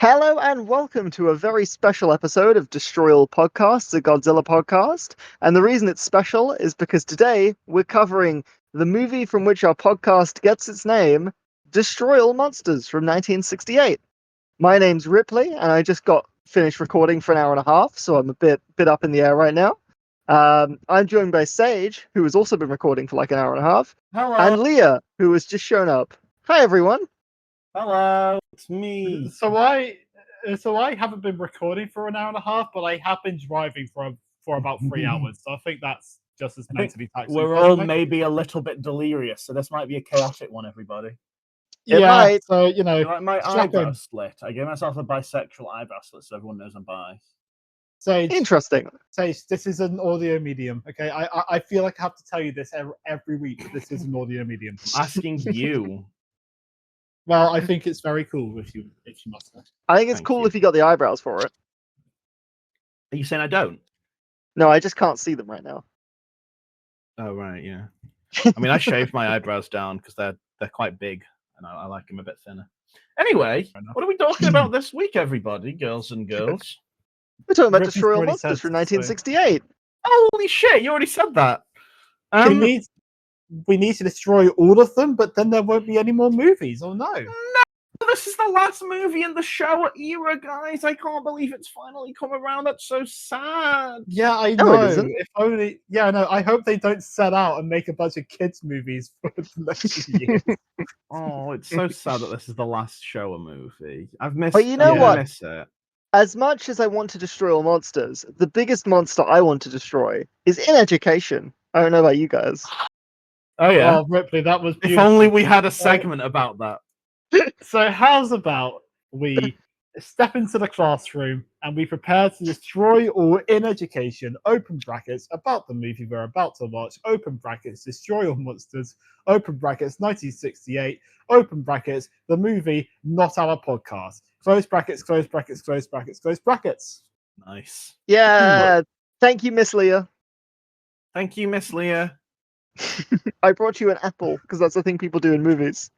Hello and welcome to a very special episode of Destroy All Podcasts, a Godzilla podcast. And the reason it's special is because today we're covering the movie from which our podcast gets its name, Destroy All Monsters from 1968. My name's Ripley, and I just got finished recording for an hour and a half, so I'm a bit up in the air right now. I'm joined by Sage, who has also been recording for like an hour and a half, Hello. and Leah, who has just shown up. Hi, everyone. Hello, it's me. So I haven't been recording for an hour and a half, but I have been driving for about 3 hours. So I think that's just as mentally taxing. We're all maybe a little bit delirious, so this might be a chaotic one, everybody. Right. So Like my eyebrow in. split. I gave myself a bisexual eyebrow split, so everyone knows I'm bi. Sage, Interesting. this is an audio medium. Okay, I feel like I have to tell you this every week. That this is an audio medium. I'm asking you. Well, I think it's very cool if you must know. I think it's Thank cool you. if you got the eyebrows for it. Are you saying I don't? No, I just can't see them right now. Oh right, yeah. I mean, I shaved my eyebrows down because they're quite big, and I like them a bit thinner. Anyway, what are we talking about this week, everybody, girls and girls? We're talking about Ripley's Destroy All already Monsters said from so. 1968. Holy shit! You already said that. We need to destroy all of them, but then there won't be any more movies. Oh no! No, this is the last movie in the Showa era, guys. I can't believe it's finally come around. That's so sad. Yeah, I No, it know. isn't. If only, yeah, no. I hope they don't set out and make a bunch of kids' movies for the next few years. Oh, it's so sad that this is the last Showa movie. I've missed. But you know I what? miss it. As much as I want to destroy all monsters, the biggest monster I want to destroy is in education. I don't know about you guys. Oh yeah. Oh, Ripley, that was If beautiful. only we had a segment about that. So, how's about we step into the classroom and we prepare to destroy all in education? Open brackets about the movie we're about to watch. Open brackets destroy all monsters. Open brackets 1968. Open brackets the movie, not our podcast. Close brackets. Close brackets. Close brackets. Close brackets. Nice. Yeah, thank you, Miss Leah. Thank you, Miss Leah. I brought you an apple because that's the thing people do in movies.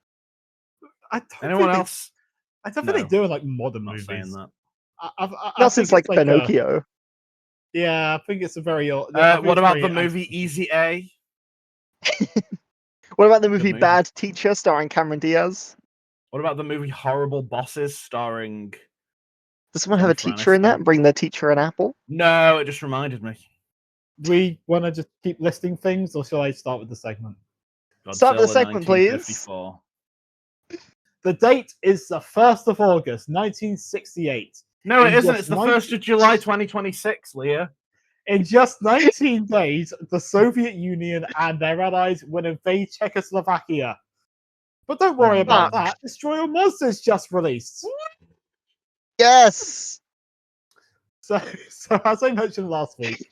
I don't Anyone think else? I don't think No. they do in like modern I'm not movies. saying that. I Not think since it's like a- Pinocchio. yeah, I think it's a very old. I think What it's about very the movie Easy A? What about the movie movie. Bad Teacher starring Cameron Diaz? What about the movie Horrible Bosses starring? Does someone have a Jennifer teacher in that Aniston? and bring their teacher an apple? No, it just reminded me. Do we want to just keep listing things, or shall I start with the segment? Start with the Godzilla segment, please. 1954. The date is the 1st of August, 1968. No, it In isn't. just It's the 19 1st of July, 2026, Leah. In just 19 days, the Soviet Union and their allies will invade Czechoslovakia. But don't worry about that. Destroy All Monsters just released. Yes! So as I mentioned last week,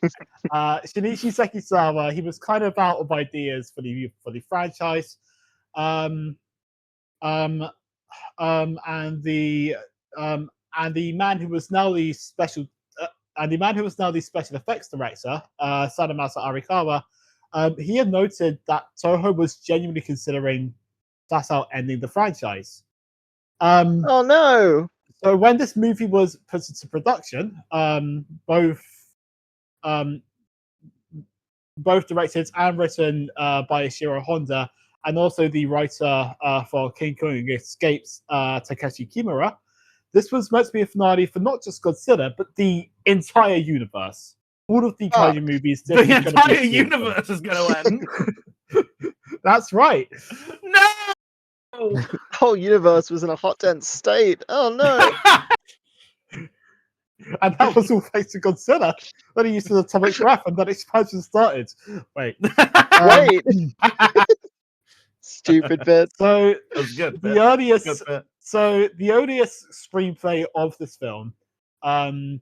Shinichi Sekisawa, he was kind of out of ideas for the franchise, and the man who was now the special effects director, Sadamasa Arikawa, he had noted that Toho was genuinely considering flat out ending the franchise. Oh no! So when this movie was put into production, both directed and written by Ishiro Honda, and also the writer for King Kong Escapes, Takeshi Kimura, this was meant to be a finale for not just Godzilla, but the entire universe. All of the kaiju movies. The entire universe is going to end. That's right. No! The whole universe was in a hot, dense state. Oh no! And that was all thanks to Godzilla. Then he used an atomic breath, and then expansion started. Wait. Wait! Stupid bit. So That was good. the earliest, Good bit. so the earliest screenplay of this film, so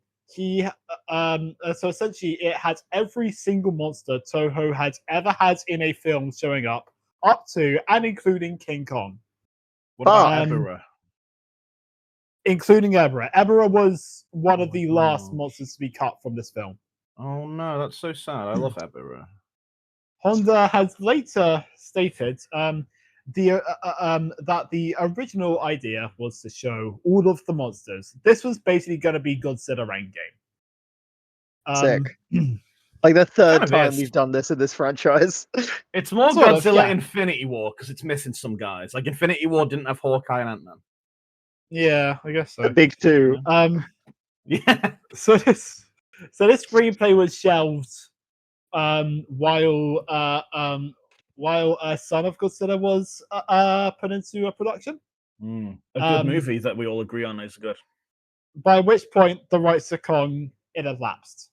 essentially it had every single monster Toho had ever had in a film showing up to and including King Kong. What about Um, Ebera? Including Ebera. Ebera was one Oh of the my last gosh. monsters to be cut from this film. Oh no, that's so sad. I love Ebera. Honda has later stated that the original idea was to show all of the monsters. This was basically going to be Godzilla Endgame. Sick. Like the third Kind of time is. we've done this in this franchise. It's more Sort of, Godzilla yeah. Infinity War because it's missing some guys. Like Infinity War didn't have Hawkeye and Ant-Man. Yeah, I guess so. The big two. Yeah. So this screenplay was shelved while Son of Godzilla was put into a production. A good movie that we all agree on is good. By which point the rights to Kong it had lapsed.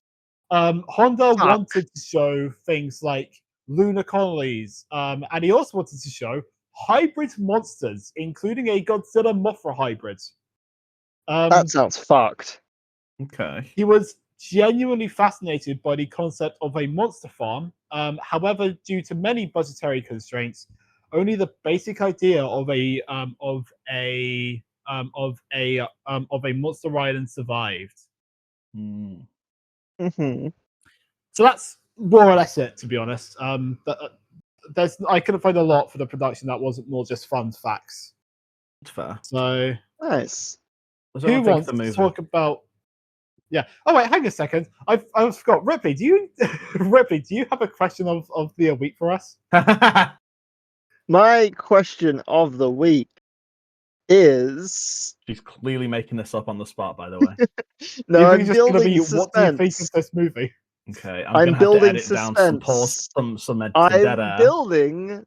Honda wanted to show things like lunar colonies, and he also wanted to show hybrid monsters, including a Godzilla Mothra hybrid. That sounds fucked. Okay. He was genuinely fascinated by the concept of a monster farm. However, due to many budgetary constraints, only the basic idea of a monster island survived. Mm-hmm. So that's more or less it, to be honest. I couldn't find a lot for the production that wasn't more just fun facts. That's fair. So Nice. who wants to talk about? Yeah. Oh wait, hang a second. I forgot. Ripley, do you have a question of the week for us? My question of the week is. She's clearly making this up on the spot, by the way. No, I'm just gonna building be, suspense. what do you think of this movie? Okay, I'm gonna have to building edit down some pause, some dead I'm air. building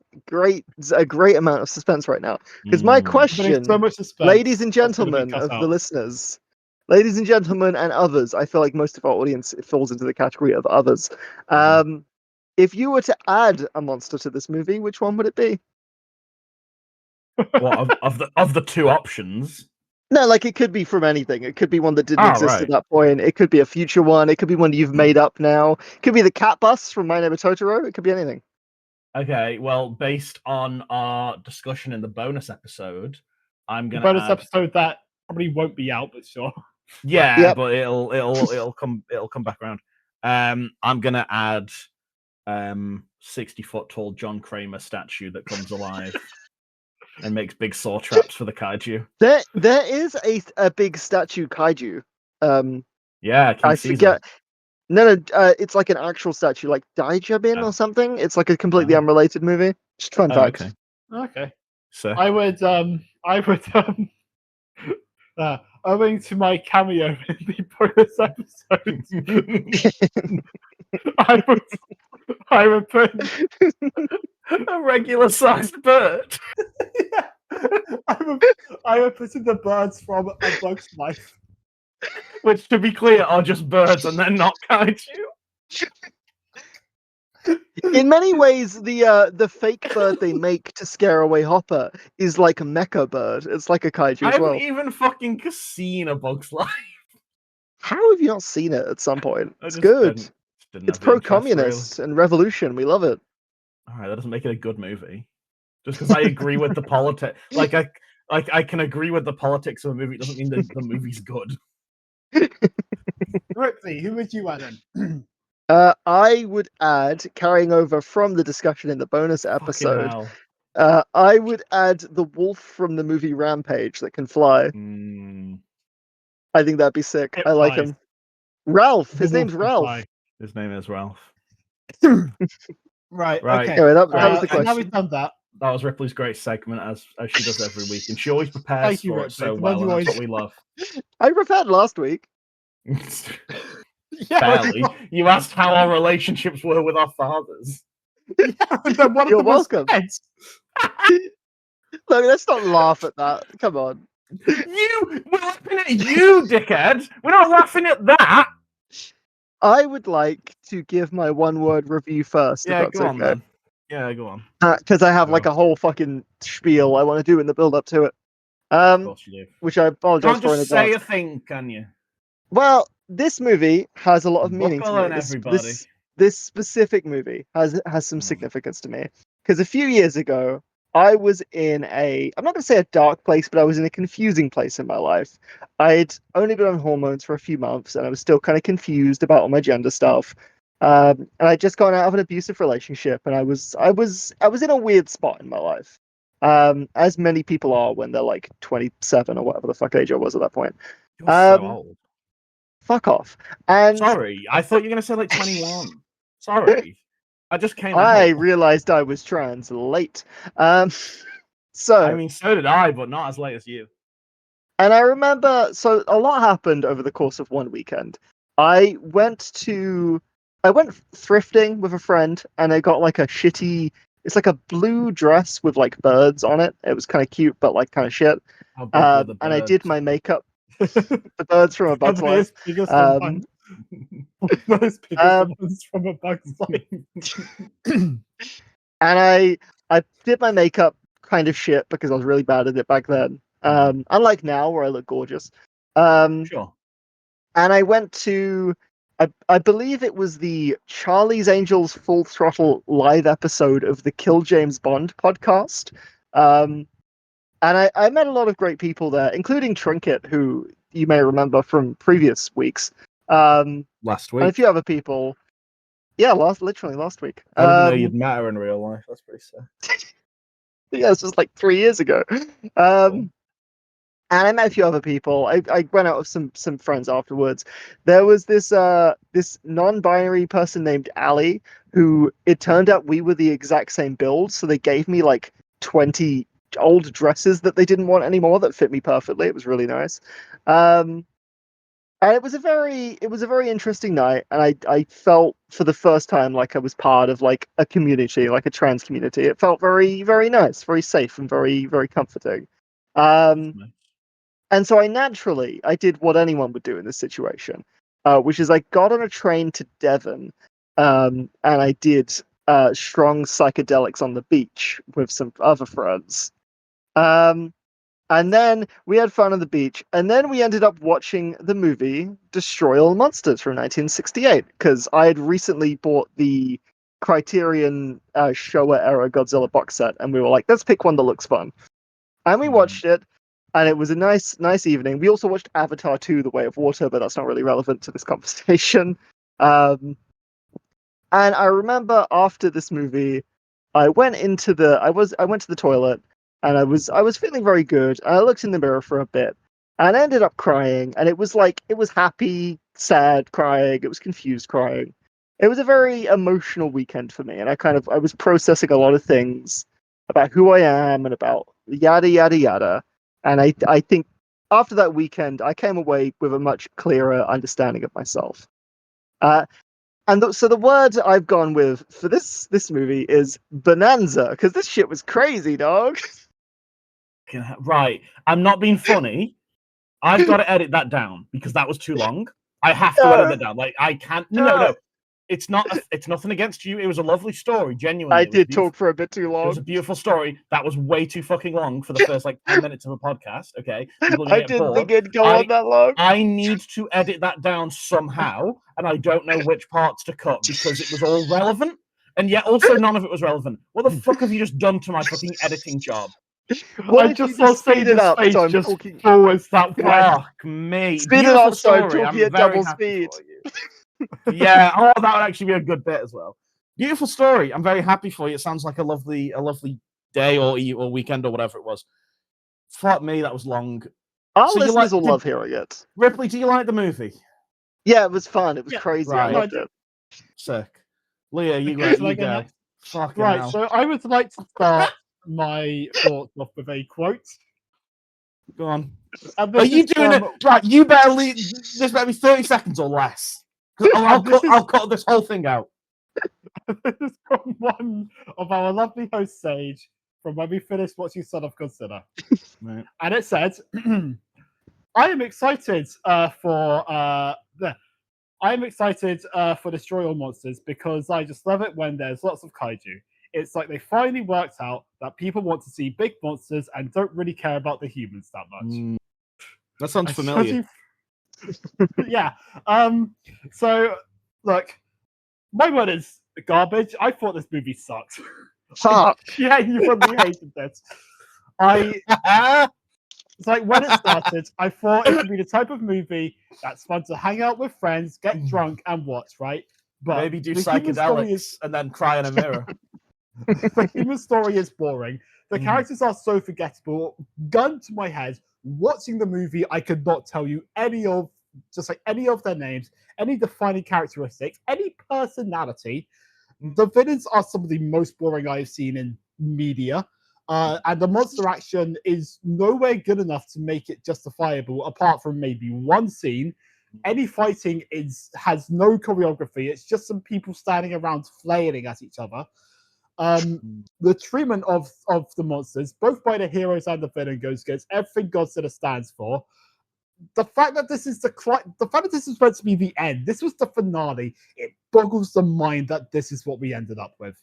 a great amount of suspense right now. Because my question, So much suspense, ladies and that's gonna be gentlemen cut of the out. listeners, ladies and gentlemen and others, I feel like most of our audience falls into the category of others. If you were to add a monster to this movie, which one would it be? What of the two options? No, like it could be from anything. It could be one that didn't exist right. at that point. It could be a future one. It could be one you've made up now. It could be the cat bus from My Neighbor Totoro. It could be anything. Okay, well, based on our discussion in the bonus episode, I'm gonna bonus add... episode that probably won't be out, but sure. Yeah, Yep. but it'll come back around. I'm gonna add 60-foot tall John Kramer statue that comes alive and makes big saw traps for the kaiju. There is a big statue kaiju. Yeah, King I Caesar. forget. No, it's like an actual statue, like Daijabin or something. It's like a completely unrelated movie. Just fun fact. Okay. So I would owing to my cameo in the bonus episode, I would put a regular sized bird. Yeah. I would put in the birds from A Bug's Life. Which, to be clear, are just birds and they're not kaiju. In many ways, the fake bird they make to scare away Hopper is like a mecha bird. It's like a kaiju I as haven't well. even fucking seen A Bug's Life. How have you not seen it at some point? I It's just good. didn't It's have the interest, pro-communist and revolution. We love it. All right, that doesn't make it a good movie. Just because I agree with the politics, I can agree with the politics of a movie doesn't mean that the movie's good. Ripley, who would you add in? I would add, carrying over from the discussion in the bonus Fucking episode, hell. I would add the wolf from the movie Rampage that can fly. I think that'd be sick. It I like flies. him. Ralph. The His wolf name's can Ralph. fly. His name is Ralph. Right. Right. Okay. Anyway, that was the Now question. we've done that. That was Ripley's great segment, as she does every week, and she always prepares Thank you, for it Ripley. so The well, one and you that's what we love. I prepared last week. Yeah, Barely. You asked how our relationships were with our fathers. Then one of You're them was welcome. pets. Look, let's not laugh at that. Come on. We're laughing at you, dickhead. We're not laughing at that. I would like to give my one-word review first. Yeah, if that's go on okay. then. Yeah, go on. Because I have like Go. a whole fucking spiel I want to do in the build-up to it. Of course you do. Which I apologize Can't for in just advance. say a thing, can you? Well, this movie has a lot of meaning Buckle to in, me. everybody. This specific movie has some Mm. significance to me. Because a few years ago, I was in I'm not going to say a dark place, but I was in a confusing place in my life. I'd only been on hormones for a few months, and I was still kind of confused about all my gender stuff. And I'd just gone out of an abusive relationship, and I was in a weird spot in my life. as many people are when they're like 27 or whatever the fuck age I was at that point. You're so Um, old. Fuck off. And Sorry, I thought you were gonna say like 21. Sorry, I just came I out. realized I was trans late. So I mean, so did I, but not as late as you. and I remember, so a lot happened over the course of one weekend. I went thrifting with a friend, and I got like a shitty. It's like a blue dress with like birds on it. It was kind of cute, but like kind of shit. How big were the And I did birds? my makeup. The birds from A Bug's Life. Biggest Um, most biggest um, ones from A Bug's Life. and I did my makeup kind of shit because I was really bad at it back then. Unlike now where I look gorgeous. Sure. And I went to I believe it was the Charlie's Angels Full Throttle live episode of the Kill James Bond podcast. And I met a lot of great people there, including Trinket, who you may remember from previous weeks. Last And week. a few other people. Yeah, literally last week. I didn't know you'd met her in real life. That's pretty sad. Yeah, this was like 3 years ago. And I met a few other people. I went out with some friends afterwards. There was this non-binary person named Ali, who it turned out we were the exact same build, so they gave me like 20 old dresses that they didn't want anymore that fit me perfectly. It was really nice. And it was a very interesting night, and I felt for the first time like I was part of like a community, like a trans community. It felt very, very nice, very safe, and very, very comforting. And so I did what anyone would do in this situation, which is I got on a train to Devon, and I did strong psychedelics on the beach with some other friends. And then we had fun on the beach, and then we ended up watching the movie Destroy All Monsters from 1968, because I had recently bought the Criterion Showa era Godzilla box set, and we were like, let's pick one that looks fun. And we watched it, and it was a nice evening. We also watched Avatar 2: The Way of Water, but that's not really relevant to this conversation. And I remember after this movie, I went to the toilet, and I was feeling very good. And I looked in the mirror for a bit, and I ended up crying. And it was happy, sad crying. It was confused crying. It was a very emotional weekend for me, and I was processing a lot of things about who I am and about yada yada yada. And I think after that weekend, I came away with a much clearer understanding of myself. So the word I've gone with for this movie is bonanza, because this shit was crazy, dog. Right. I'm not being funny. I've got to edit that down because that was too long. I have to edit that down. Like I can't. No. It's nothing against you. It was a lovely story. Genuinely, I did talk for a bit too long. It was a beautiful story. That was way too fucking long for the first like 10 minutes of a podcast. Okay, I didn't think it'd go on that long. I need to edit that down somehow, and I don't know which parts to cut because it was all relevant, and yet also none of it was relevant. What the fuck have you just done to my fucking editing job? I just saw speed it up, so I'm just forwards that fuck me. Speed it up, so I'm talking at double speed. Yeah, that would actually be a good bit as well. Beautiful story. I'm very happy for you. It sounds like a lovely day or weekend or whatever it was. Fuck me, that was long. Our listeners will love hearing it. Ripley, do you like the movie? Yeah, it was fun. It was crazy. Right. I loved it. Sick. Leah, you go. Right, hell. So I would like to start my thoughts off with a quote. Go on. Are you doing it? Right, you better leave. This better be 30 seconds or less. I'll cut this whole thing out. This is from one of our lovely hosts, Sage, from when we finished watching Son of Godzilla. Right. And it said, I am excited for Destroy All Monsters because I just love it when there's lots of kaiju. It's like they finally worked out that people want to see big monsters and don't really care about the humans that much. That sounds familiar. Yeah. So, look, my word is garbage. I thought this movie sucked. Fuck. Yeah, you really hated this. It's like when it started, I thought it would be the type of movie that's fun to hang out with friends, get drunk, and watch, right? But maybe do psychedelics and then cry in a mirror. The human story is boring. The characters are so forgettable. Gun to my head, watching the movie, I could not tell you any of their names, any defining characteristics, any personality. The villains are some of the most boring I've seen in media. And the monster action is nowhere good enough to make it justifiable, apart from maybe one scene. Any fighting has no choreography. It's just some people standing around flailing at each other. The treatment of the monsters, both by the heroes and the villain, goes against everything Godzilla stands for. The fact that this is meant to be the end, this was the finale, it boggles the mind that this is what we ended up with.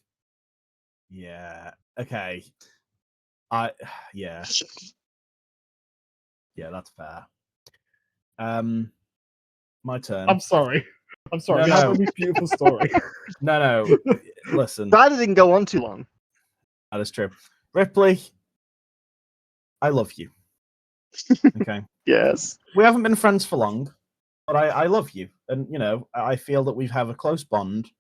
Yeah. Okay. Yeah, that's fair. My turn. I'm sorry. No, We have a really beautiful story. No. Listen. Glad it didn't go on too long. That is true. Ripley, I love you. Okay. Yes. We haven't been friends for long, but I love you. And, I feel that we have a close bond.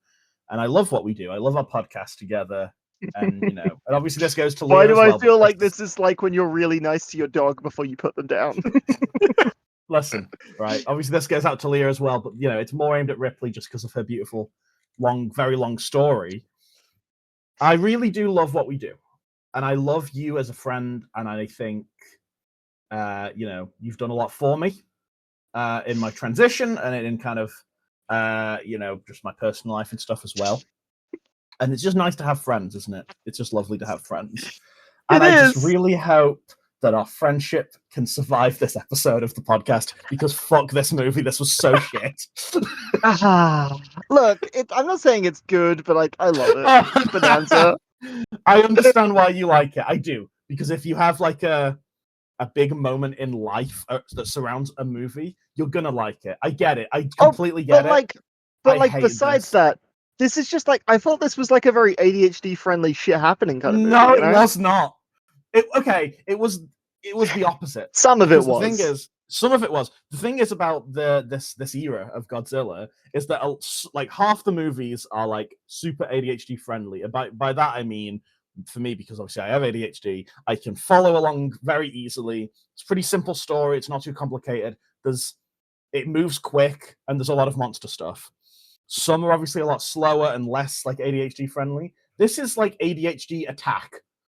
And I love what we do. I love our podcast together. And, and obviously this goes to Leah. Why do as I feel like because- this is like when you're really nice to your dog before you put them down? Listen, right. Obviously, this goes out to Leah as well, but it's more aimed at Ripley just because of her beautiful, very long story. I really do love what we do, and I love you as a friend, and I think, you've done a lot for me in my transition and in kind of, just my personal life and stuff as well. And it's just nice to have friends, isn't it? It's just lovely to have friends, and I just really hope that our friendship can survive this episode of the podcast, because fuck this movie, this was so shit. Look, I'm not saying it's good, but I love it. Bonanza. I understand why you like it. I do, because if you have like a big moment in life that surrounds a movie, you're gonna like it. I get it. I completely get it. But besides that, this is just I thought this was like a very ADHD friendly shit happening kind of movie. No, it was not. It was the opposite. Some of it Because was. The thing is, some of it was. The thing is about this era of Godzilla is that half the movies are like super ADHD friendly. By that I mean, for me, because obviously I have ADHD, I can follow along very easily. It's a pretty simple story. It's not too complicated. It moves quick, and there's a lot of monster stuff. Some are obviously a lot slower and less like ADHD friendly. This is like ADHD attack.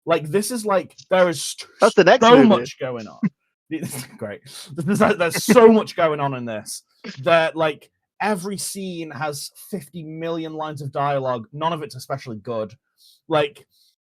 Like, this is like, there is That's the next so movie. much going on. Great. There's so much going on in this that, like, every scene has 50 million lines of dialogue. None of it's especially good. Like,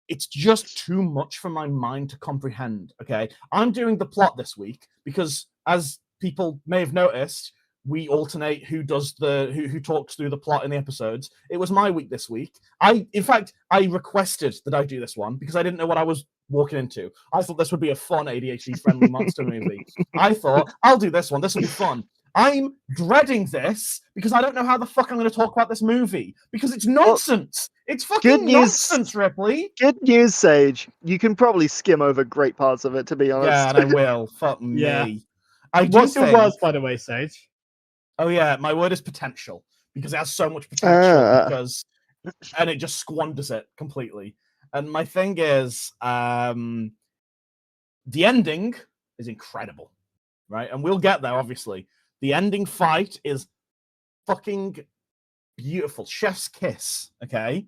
it's just too much for my mind to comprehend, okay? I'm doing the plot this week because, as people may have noticed, we alternate who talks through the plot in the episodes. It was my week this week. In fact, I requested that I do this one because I didn't know what I was walking into. I thought this would be a fun ADHD-friendly monster movie. I thought, I'll do this one. This will be fun. I'm dreading this because I don't know how the fuck I'm going to talk about this movie because it's nonsense. It's fucking nonsense, Ripley. Good news, Sage. You can probably skim over great parts of it, to be honest. Yeah, and I will. Fuck me. Yeah. What's your words, by the way, Sage? Oh yeah, my word is potential because it has so much potential and it just squanders it completely. And my thing is, the ending is incredible, right? And we'll get there, obviously. The ending fight is fucking beautiful, chef's kiss. Okay,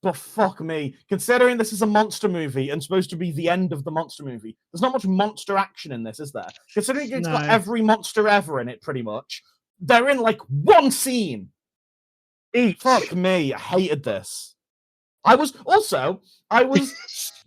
but fuck me, considering this is a monster movie and supposed to be the end of the monster movie, there's not much monster action in this, is there? Considering it's got every monster ever in it, pretty much. They're in like one scene each. Fuck me, I hated this. I was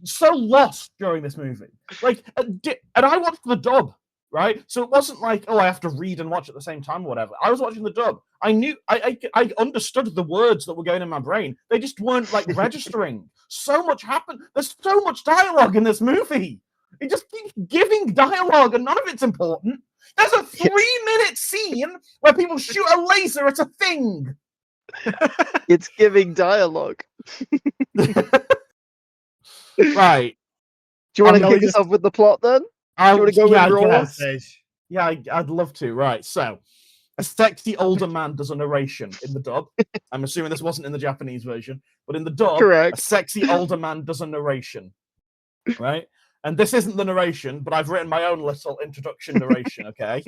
so lost during this movie. Like, and I watched the dub, right? So it wasn't like, oh, I have to read and watch at the same time or whatever. I was watching the dub. I knew, I understood the words that were going in my brain. They just weren't like registering. So much happened. There's so much dialogue in this movie. It just keeps giving dialogue and none of it's important. There's a 3-minute scene where people shoot a laser at a thing. It's giving dialogue. Right. Do you want to kick us off with the plot then? Do you want to go with raw? Yeah, I'd love to. Right. So, a sexy older man does a narration in the dub. I'm assuming this wasn't in the Japanese version, but in the dub, Correct. a sexy older man does a narration. right? And this isn't the narration, but I've written my own little introduction narration. Okay.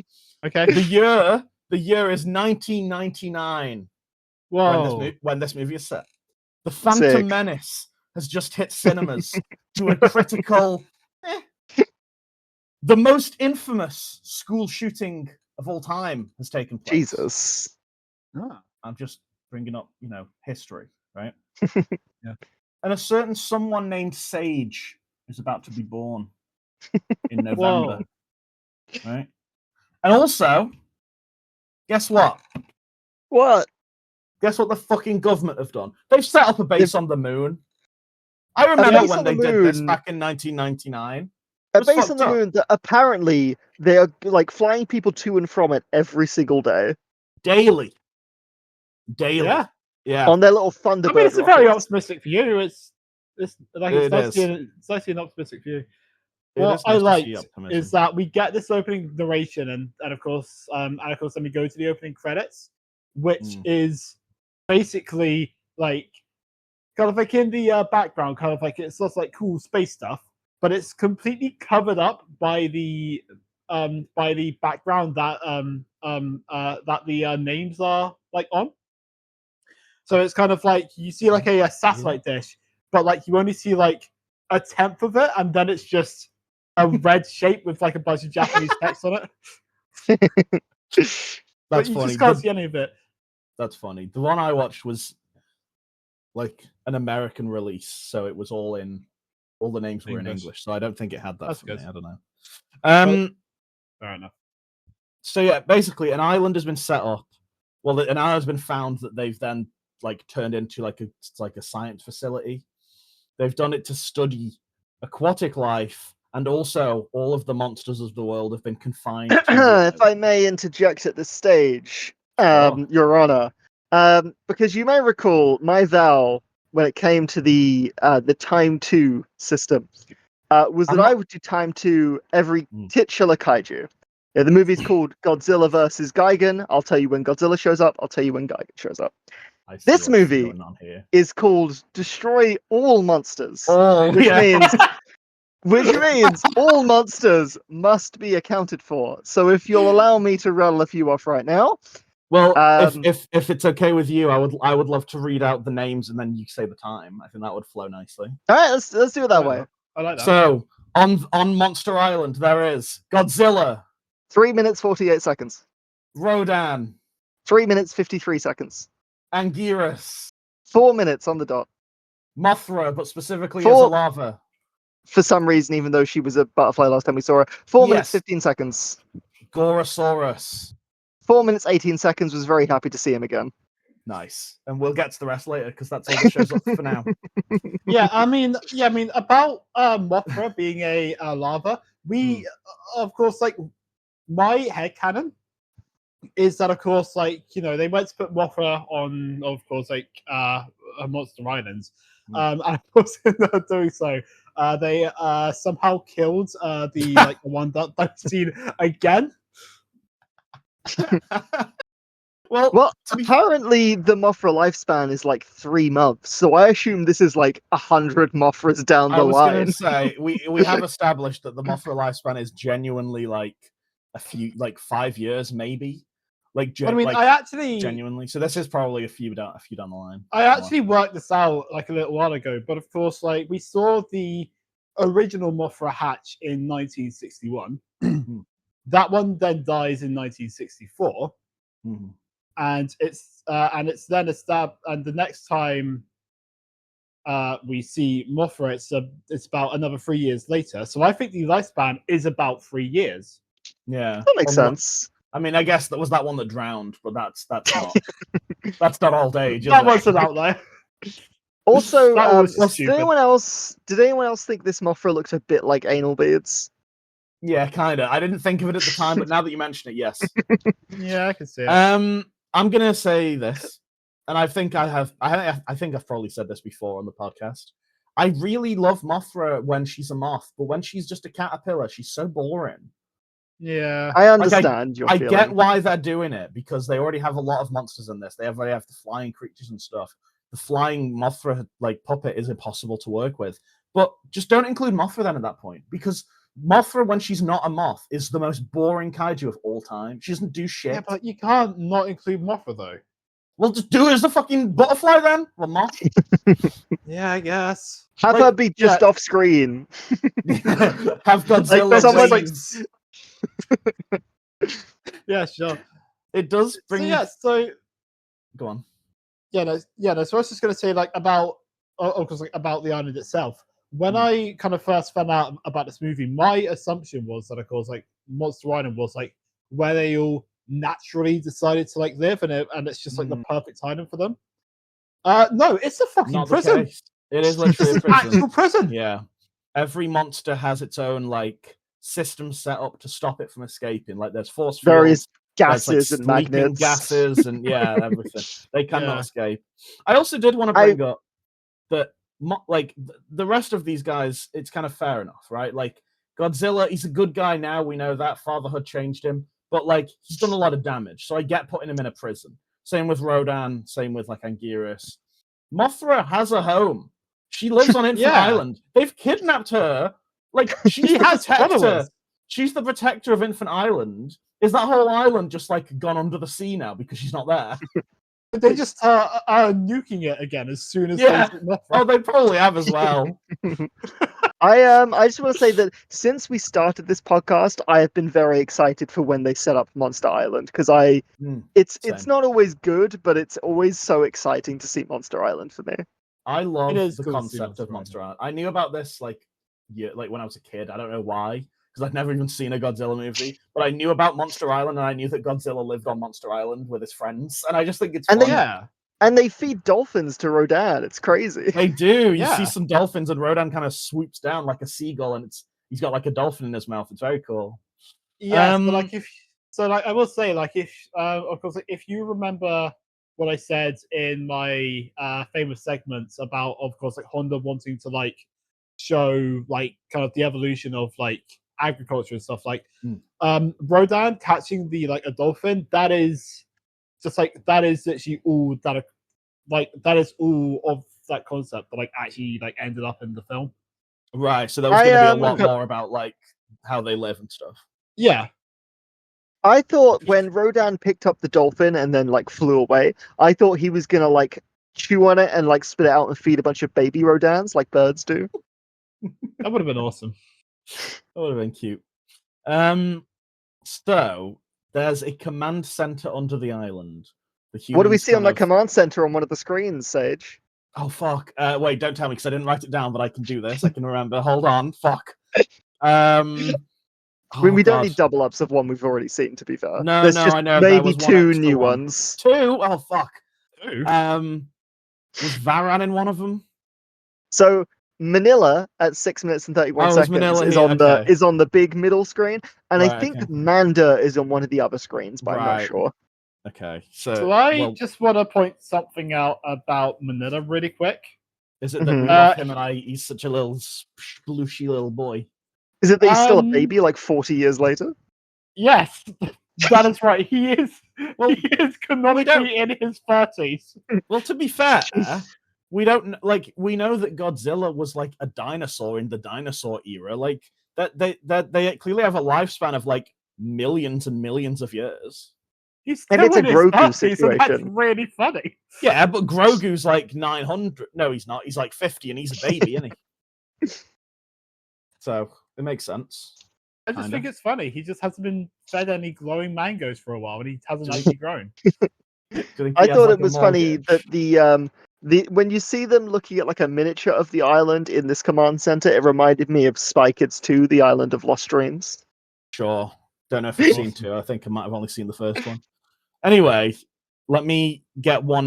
Okay. The year is 1999 Whoa. when this movie is set. The Phantom Sick. Menace has just hit cinemas to a critical. The most infamous school shooting of all time has taken place. Jesus. I'm just bringing up, history, right? Yeah. And a certain someone named Sage is about to be born in November, right? And also, guess what? What? Guess what the fucking government have done? They've set up a base on the moon. I remember base when on they the did this moon. back in 1999. A was base on fucked the up. moon that apparently they are like flying people to and from it every single day Daily. Yeah. Yeah. on their little Thunderbird. I mean, it's a very rockets. optimistic view. It's nice seeing an optimistic view. What I liked is that we get this opening narration, and of course, then we go to the opening credits, which is basically like kind of like in the background, kind of like it's just like cool space stuff, but it's completely covered up by the background that the names are like on. So it's kind of like you see like a satellite dish, but like you only see like a tenth of it, and then it's just a red shape with like a bunch of Japanese text on it. That's you funny. just can't see any of it. That's funny. The one I watched was like an American release, so it was all the names were in English. So I don't think it had that. That's for good. me. I don't know. Fair enough. So yeah, basically, an island has been set up. Well, an island has been found that they've then like turned into like a science facility. They've done it to study aquatic life, and also all of the monsters of the world have been confined to If I may interject at this stage, Sure. Your Honor, because you may recall my vow when it came to the Time 2 system was that I would do Time 2 every titular kaiju. Yeah, the movie's called Godzilla versus Gigan. I'll tell you when Godzilla shows up. I'll tell you when Gigan shows up. This movie is called Destroy All Monsters, which means all monsters must be accounted for. So if you'll allow me to rattle a few off right now. Well, if it's okay with you, I would love to read out the names and then you say the time. I think that would flow nicely. All right, let's do it that way. I like that. So on Monster Island there is Godzilla, 3 minutes 48 seconds. Rodan, 3 minutes 53 seconds. Anguirus, 4 minutes on the dot. Mothra, but specifically as a lava. For some reason, even though she was a butterfly last time we saw her. 4 minutes 15 seconds. Gorosaurus. 4 minutes 18 seconds. Was very happy to see him again. Nice, and we'll get to the rest later because that's all that shows up for now. I mean, about Mothra being a lava, we of course like my headcanon is that of course like they went to put Mothra on of course like Monster Islands, and of course in doing so they somehow killed the one that I've seen again. Well, apparently the Mothra lifespan is like 3 months, so I assume this is like 100 Mothras down the line. I was going to say we have established that the Mothra lifespan is genuinely like a few, like 5 years, maybe. Like, I actually genuinely. So this is probably a few down the line. I actually worked this out like a little while ago, but of course, like we saw the original Mothra hatch in 1961. That one then dies in 1964. And it's then established, and the next time we see Mothra, it's about another 3 years later. So I think the lifespan is about 3 years. Yeah, that makes sense. I mean, I guess that was that one that drowned, but that's not that's not old age. That wasn't out there. Also, did anyone else think this Mothra looked a bit like anal beads? Yeah, kind of. I didn't think of it at the time, but now that you mention it, yes. Yeah, I can see it. I'm gonna say this, and I think I've probably said this before on the podcast. I really love Mothra when she's a moth, but when she's just a caterpillar, she's so boring. Yeah, I understand your I feeling. get why they're doing it, because they already have a lot of monsters in this. They already have the flying creatures and stuff. The flying Mothra like puppet is impossible to work with. But just don't include Mothra then at that point, because Mothra, when she's not a moth, is the most boring kaiju of all time. She doesn't do shit. Yeah, but you can't not include Mothra though. Well, just do it as a fucking butterfly then, or moth. Yeah, I guess. Have her be just off screen. Have Godzilla. Yeah, sure. It does bring. So go on. Yeah, no. So I was just going to say, like, about the island itself. When I kind of first found out about this movie, my assumption was that, of course, like Monster Island was like where they all naturally decided to like live, and it's just like the perfect island for them. No, it's a fucking prison. It is literally a prison. Actual prison. Yeah, every monster has its own like system set up to stop it from escaping. Like there's force fields, various gases like, and magnets, gases, and everything. They cannot escape. I also did want to bring up that, like the rest of these guys, it's kind of fair enough, right? Like Godzilla, he's a good guy now. We know that fatherhood changed him, but like he's done a lot of damage, so I get putting him in a prison. Same with Rodan. Same with like Anguirus. Mothra has a home. She lives on Infinite Island. They've kidnapped her. Like she has protector. She's the protector of Infinite Island. Is that whole island just like gone under the sea now because she's not there? They just are nuking it again as soon as they probably have as well. I just want to say that since we started this podcast, I have been very excited for when they set up Monster Island, because it's not always good, but it's always so exciting to see Monster Island for me. I love the concept of Monster Island. I knew about this like when I was a kid. I don't know why, because I've never even seen a Godzilla movie, but I knew about Monster Island, and I knew that Godzilla lived on Monster Island with his friends, and I just think it's fun. And they feed dolphins to Rodan. It's crazy. They do. You see some dolphins, and Rodan kind of swoops down like a seagull, and he's got like a dolphin in his mouth. It's very cool. Yeah, I will say, like, if of course, if you remember what I said in my famous segments about, of course, like Honda wanting to like show like kind of the evolution of like agriculture and stuff, like Rodan catching a dolphin, that is literally all that, like, that is all of that concept that like actually like ended up in the film. Right, so there was going to be a lot more about like how they live and stuff. Yeah. I thought when Rodan picked up the dolphin and then like flew away, I thought he was gonna like chew on it and like spit it out and feed a bunch of baby Rodans like birds do. That would have been awesome. That would have been cute. So there's a command center under the island. What do we see on the command center on one of the screens, Sage? Oh fuck! Wait, don't tell me because I didn't write it down, but I can do this. I can remember. Hold on. Fuck. I mean, we don't need double ups of one we've already seen, to be fair. No, There's just I know. Maybe two new ones. Two? Oh, fuck. Two? Was Varan in one of them? So, Manila at 6 minutes and 31 seconds is on the big middle screen, and I think Manda is on one of the other screens, but I'm not sure. Okay, so I just want to point something out about Manila really quick. Is it that we love him and he's such a little splooshy little boy? Is it that he's still a baby, like 40 years later? Yes, that is right. He is. Well, he is canonically in his 30s. Well, to be fair, we don't like. We know that Godzilla was like a dinosaur in the dinosaur era. Like that, they clearly have a lifespan of like millions and millions of years. And it's a Grogu situation. That's really funny. Yeah, but Grogu's like 900. No, he's not. He's like 50, and he's a baby, isn't he? So it makes sense. I just think it's funny. He just hasn't been fed any glowing mangoes for a while, and he hasn't actually grown. I thought it was funny that the when you see them looking at like a miniature of the island in this command center, it reminded me of Spy Kids 2, The Island of Lost Dreams. Sure. Don't know if I've seen two. I think I might have only seen the first one. Anyway, let me get more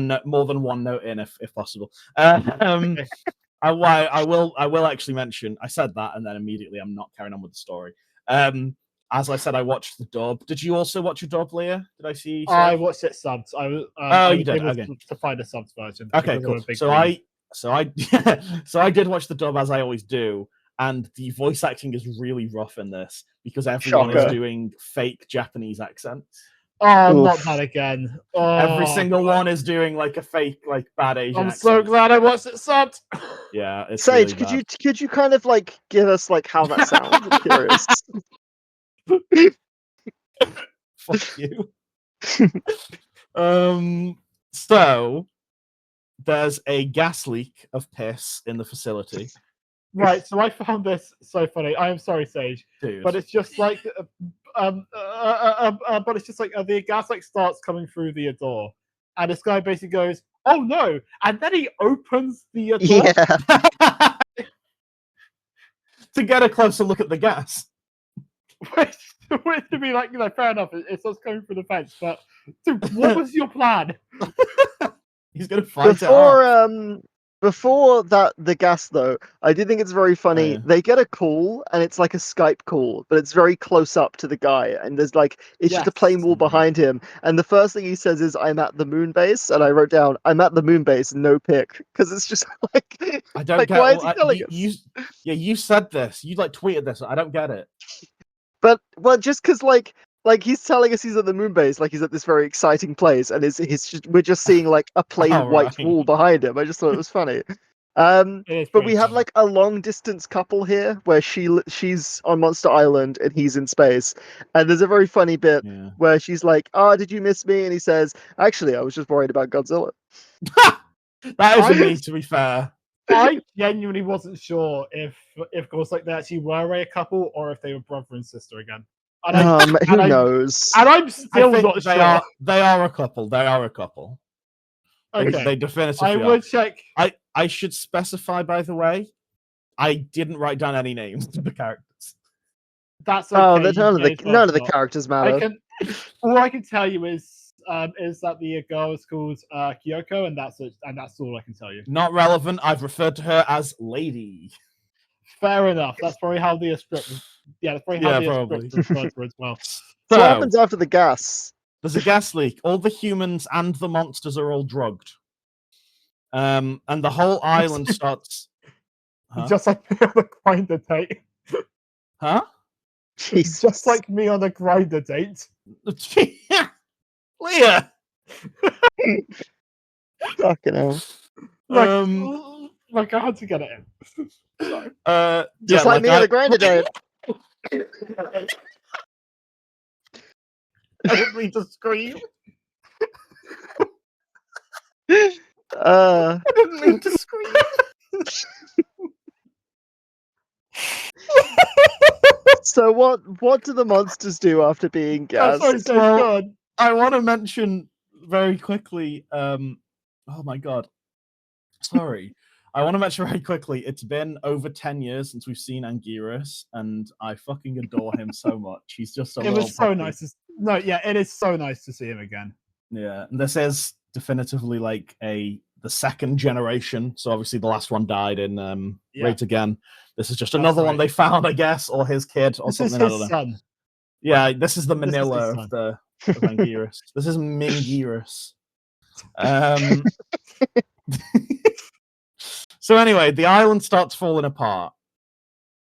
than one note in if possible. I will actually mention. I said that, and then immediately I'm not carrying on with the story. As I said, I watched the dub. Did you also watch a dub, Leah? Did I see? I watched it subbed. You did. Okay. To find a subs version. Okay, cool. So I did watch the dub as I always do, and the voice acting is really rough in this because everyone is doing fake Japanese accents. Oh, not Oof. that again. Oh, Every single one is doing like a fake, like bad Asian I'm accent. so glad I watched it subbed. Yeah, it's Sage, really could you kind of like give us like how that sounds? I'm curious. Fuck you. So there's a gas leak of piss in the facility. Right, so I found this so funny. I am sorry, Sage, Dude. but it's just like, but it's just like the gas like starts coming through the door, and this guy basically goes, "Oh no!" and then he opens the door. Yeah. To get a closer look at the gas. Which to be like, fair enough. It starts coming through the fence, but dude, what was your plan? He's gonna fight it off. Before the gas though, I do think it's very funny. yeah. They get a call and it's like a Skype call, but it's very close up to the guy, and there's like it's just a plain wall behind him. And the first thing he says is, "I'm at the moon base," and I wrote down, "I'm at the moon base, no pic," because it's just like I don't like get why is he telling us? you said this. You like tweeted this. I don't get it. But well, just because like he's telling us he's at the moon base, like he's at this very exciting place, and we're just seeing like a plain white right. wall behind him. I just thought it was funny. It is But pretty we have funny. like a long distance couple here where she's on Monster Island and he's in space, and there's a very funny bit Yeah. where she's like, "Oh, did you miss me?" And he says, "Actually, I was just worried about Godzilla." That isn't me, to be fair. I genuinely wasn't sure if of course like they actually were a couple or if they were brother and sister again. And Who knows? I'm I still think not they sure. they are a couple. They are a couple. Okay, They definitively I are. would check. I should specify, by the way, I didn't write down any names of the characters. That's okay. Oh, you none of the characters matter. All I can tell you is that the girl is called Kyoko, and that's all I can tell you. Not relevant. I've referred to her as Lady. Fair enough. That's probably how the script. That's probably how the probably. script referred to her as well. So what happens after the gas? There's a gas leak. All the humans and the monsters are all drugged. And the whole island starts. Huh? Just like me on a grinder date. Huh? Jesus. Just like me on a grinder date. Leah. Fucking hell. Like I had to get it in. Just like me on a grinder date. I didn't mean to scream. I didn't mean to scream. So what do the monsters do after being gassed? I want to mention very quickly. Oh my god, sorry. I want to mention very quickly. It's been over 10 years since we've seen Anguirus, and I fucking adore him so much. He's just It was so nice. It is so nice to see him again. Yeah, and this is definitively like the second generation. So obviously the last one died in Rate Again. This is just another one they found, I guess, or his kid, or something. This is his son. Yeah, this is the Manila of Anguirus. This is Minguirus. So anyway, the island starts falling apart,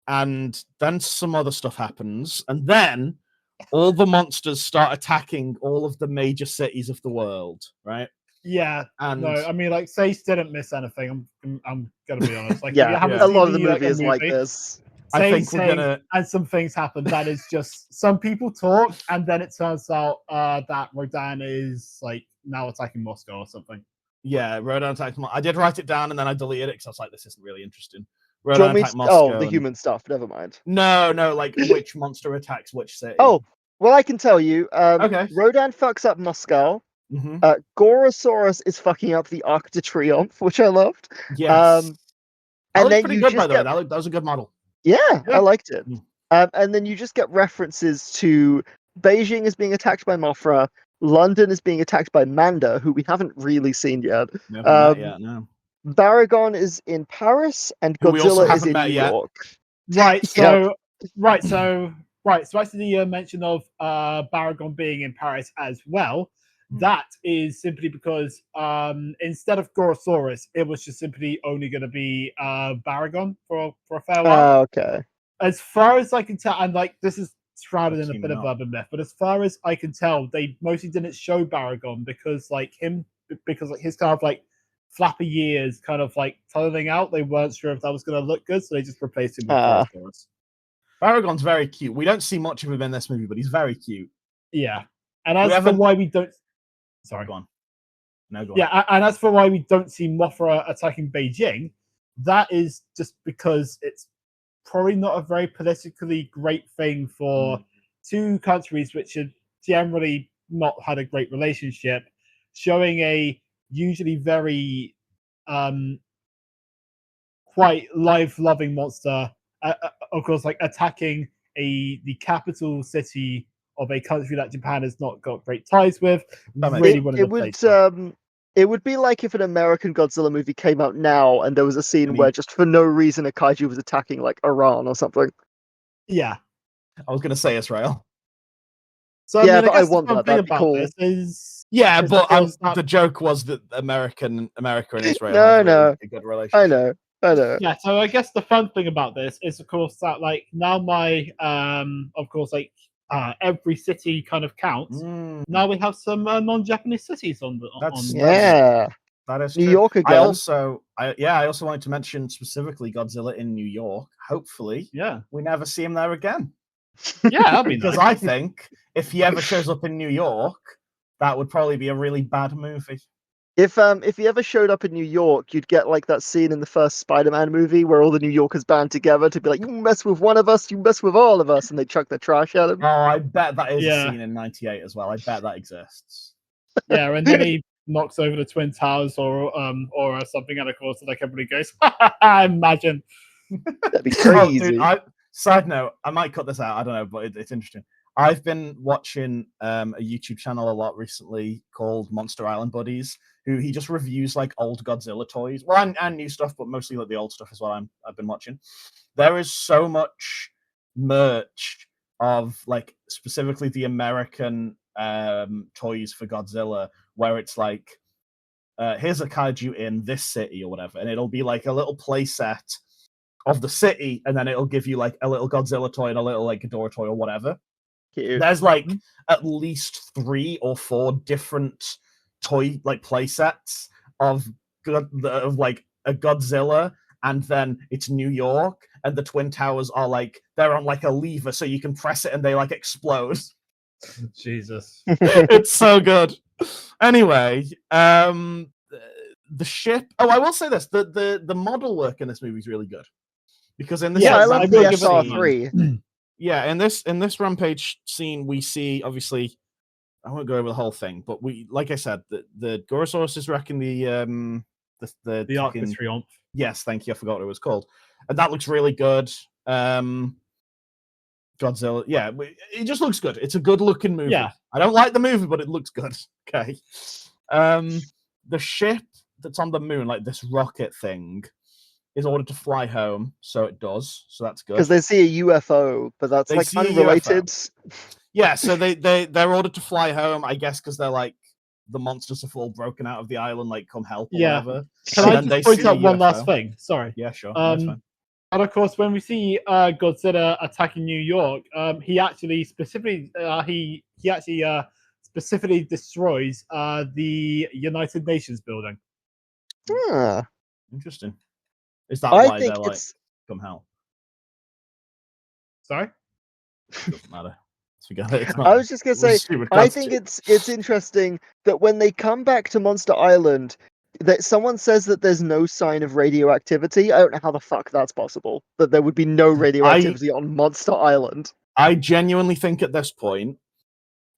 and then some other stuff happens, and then all the monsters start attacking all of the major cities of the world, right? Yeah, and no, I mean, like, Sage didn't miss anything. I'm gonna be honest. Like, a lot of the movie is like this. I think we're gonna, and some things happen. That is just some people talk, and then it turns out that Rodan is like now attacking Moscow or something. Yeah, Rodan attacks Moscow. I did write it down and then I deleted it because I was like, this isn't really interesting. Rodan attacks Moscow. Oh, the human stuff. Never mind. No, like which monster attacks which city. Oh, well, I can tell you. Okay. Rodan fucks up Moscow. Mm-hmm. Gorosaurus is fucking up the Arc de Triomphe, which I loved. Yes. And then pretty good, by the way. That was a good model. Yeah, I liked it. And then you just get references to Beijing is being attacked by Mothra. London is being attacked by Manda, who we haven't really seen yet. No. Baragon is in Paris, and Godzilla is in New York. Right. So actually, the mention of Baragon being in Paris as well. That is simply because instead of Gorosaurus, it was just simply only going to be Baragon for a fair while. Okay. As far as I can tell, and like this is shrouded in a bit of urban myth. But as far as I can tell, they mostly didn't show Baragon because his kind of like flappy ears kind of like tunneling out. They weren't sure if that was going to look good, so they just replaced him with Baragon. Baragon's very cute. We don't see much of him in this movie, but he's very cute. Yeah, and as for why we don't, sorry, go on. No, go on. Yeah, and as for why we don't see Mothra attacking Beijing, that is just because it's probably not a very politically great thing for two countries which have generally not had a great relationship, showing a usually very quite life-loving monster, of course, like attacking the capital city of a country that Japan has not got great ties with. It would be like if an American Godzilla movie came out now and there was a scene where just for no reason a kaiju was attacking like Iran or something. Yeah. I was going to say Israel. So, yeah, but I want that. That'd be cool. The joke was that America and Israel have a good relationship. I know. Yeah, so I guess the fun thing about this is, of course, that like now every city kind of counts. Now we have some non-Japanese cities on the. That is New true. York again. I also wanted to mention specifically Godzilla in New York. Hopefully, we never see him there again. Yeah, that'd be because I think if he ever shows up in New York, that would probably be a really bad movie. If he ever showed up in New York, you'd get like that scene in the first Spider-Man movie where all the New Yorkers band together to be like, "You mess with one of us, you mess with all of us," and they chuck their trash at him. Oh, I bet that is a scene in '98 as well. I bet that exists. Yeah, and then he knocks over the Twin Towers or something, and of course, like everybody goes, "Imagine." That'd be crazy. Dude, side note, I might cut this out. I don't know, but it's interesting. I've been watching a YouTube channel a lot recently called Monster Island Buddies, who he just reviews like old Godzilla toys, well, and new stuff, but mostly like the old stuff is what I've been watching. There is so much merch of like specifically the American toys for Godzilla, where it's like, here's a kaiju in this city or whatever, and it'll be like a little play set of the city, and then it'll give you like a little Godzilla toy and a little like Ghidorah toy or whatever. Cute. There's like at least 3 or 4 different toy like play sets of like a Godzilla, and then it's New York, and the Twin Towers are like they're on like a lever, so you can press it and they like explode. Jesus, it's so good. Anyway, the ship. Oh, I will say this: the model work in this movie is really good. Because in this, I love the SR3. Yeah, in this rampage scene, we see obviously. I won't go over the whole thing, but we, like I said, the Gorosaurus is wrecking the Arc de Triomphe. Yes, thank you. I forgot what it was called, and that looks really good. Godzilla, yeah, it just looks good. It's a good looking movie. Yeah, I don't like the movie, but it looks good. Okay, the ship that's on the moon, like this rocket thing, is ordered to fly home, so it does. So that's good. Because they see a UFO, but that's like unrelated. Yeah, so they're ordered to fly home, I guess, because they're like the monsters have all broken out of the island, like come help or whatever. Can I just point out one last thing? Sorry. Yeah, sure. That's fine. And of course, when we see Godzilla attacking New York, he actually specifically specifically destroys the United Nations building. Interesting. Is that why they're like come help? Sorry? Doesn't matter. I was just gonna say, I think it's interesting that when they come back to Monster Island, that someone says that there's no sign of radioactivity. I don't know how the fuck that's possible. That there would be no radioactivity on Monster Island. I genuinely think at this point,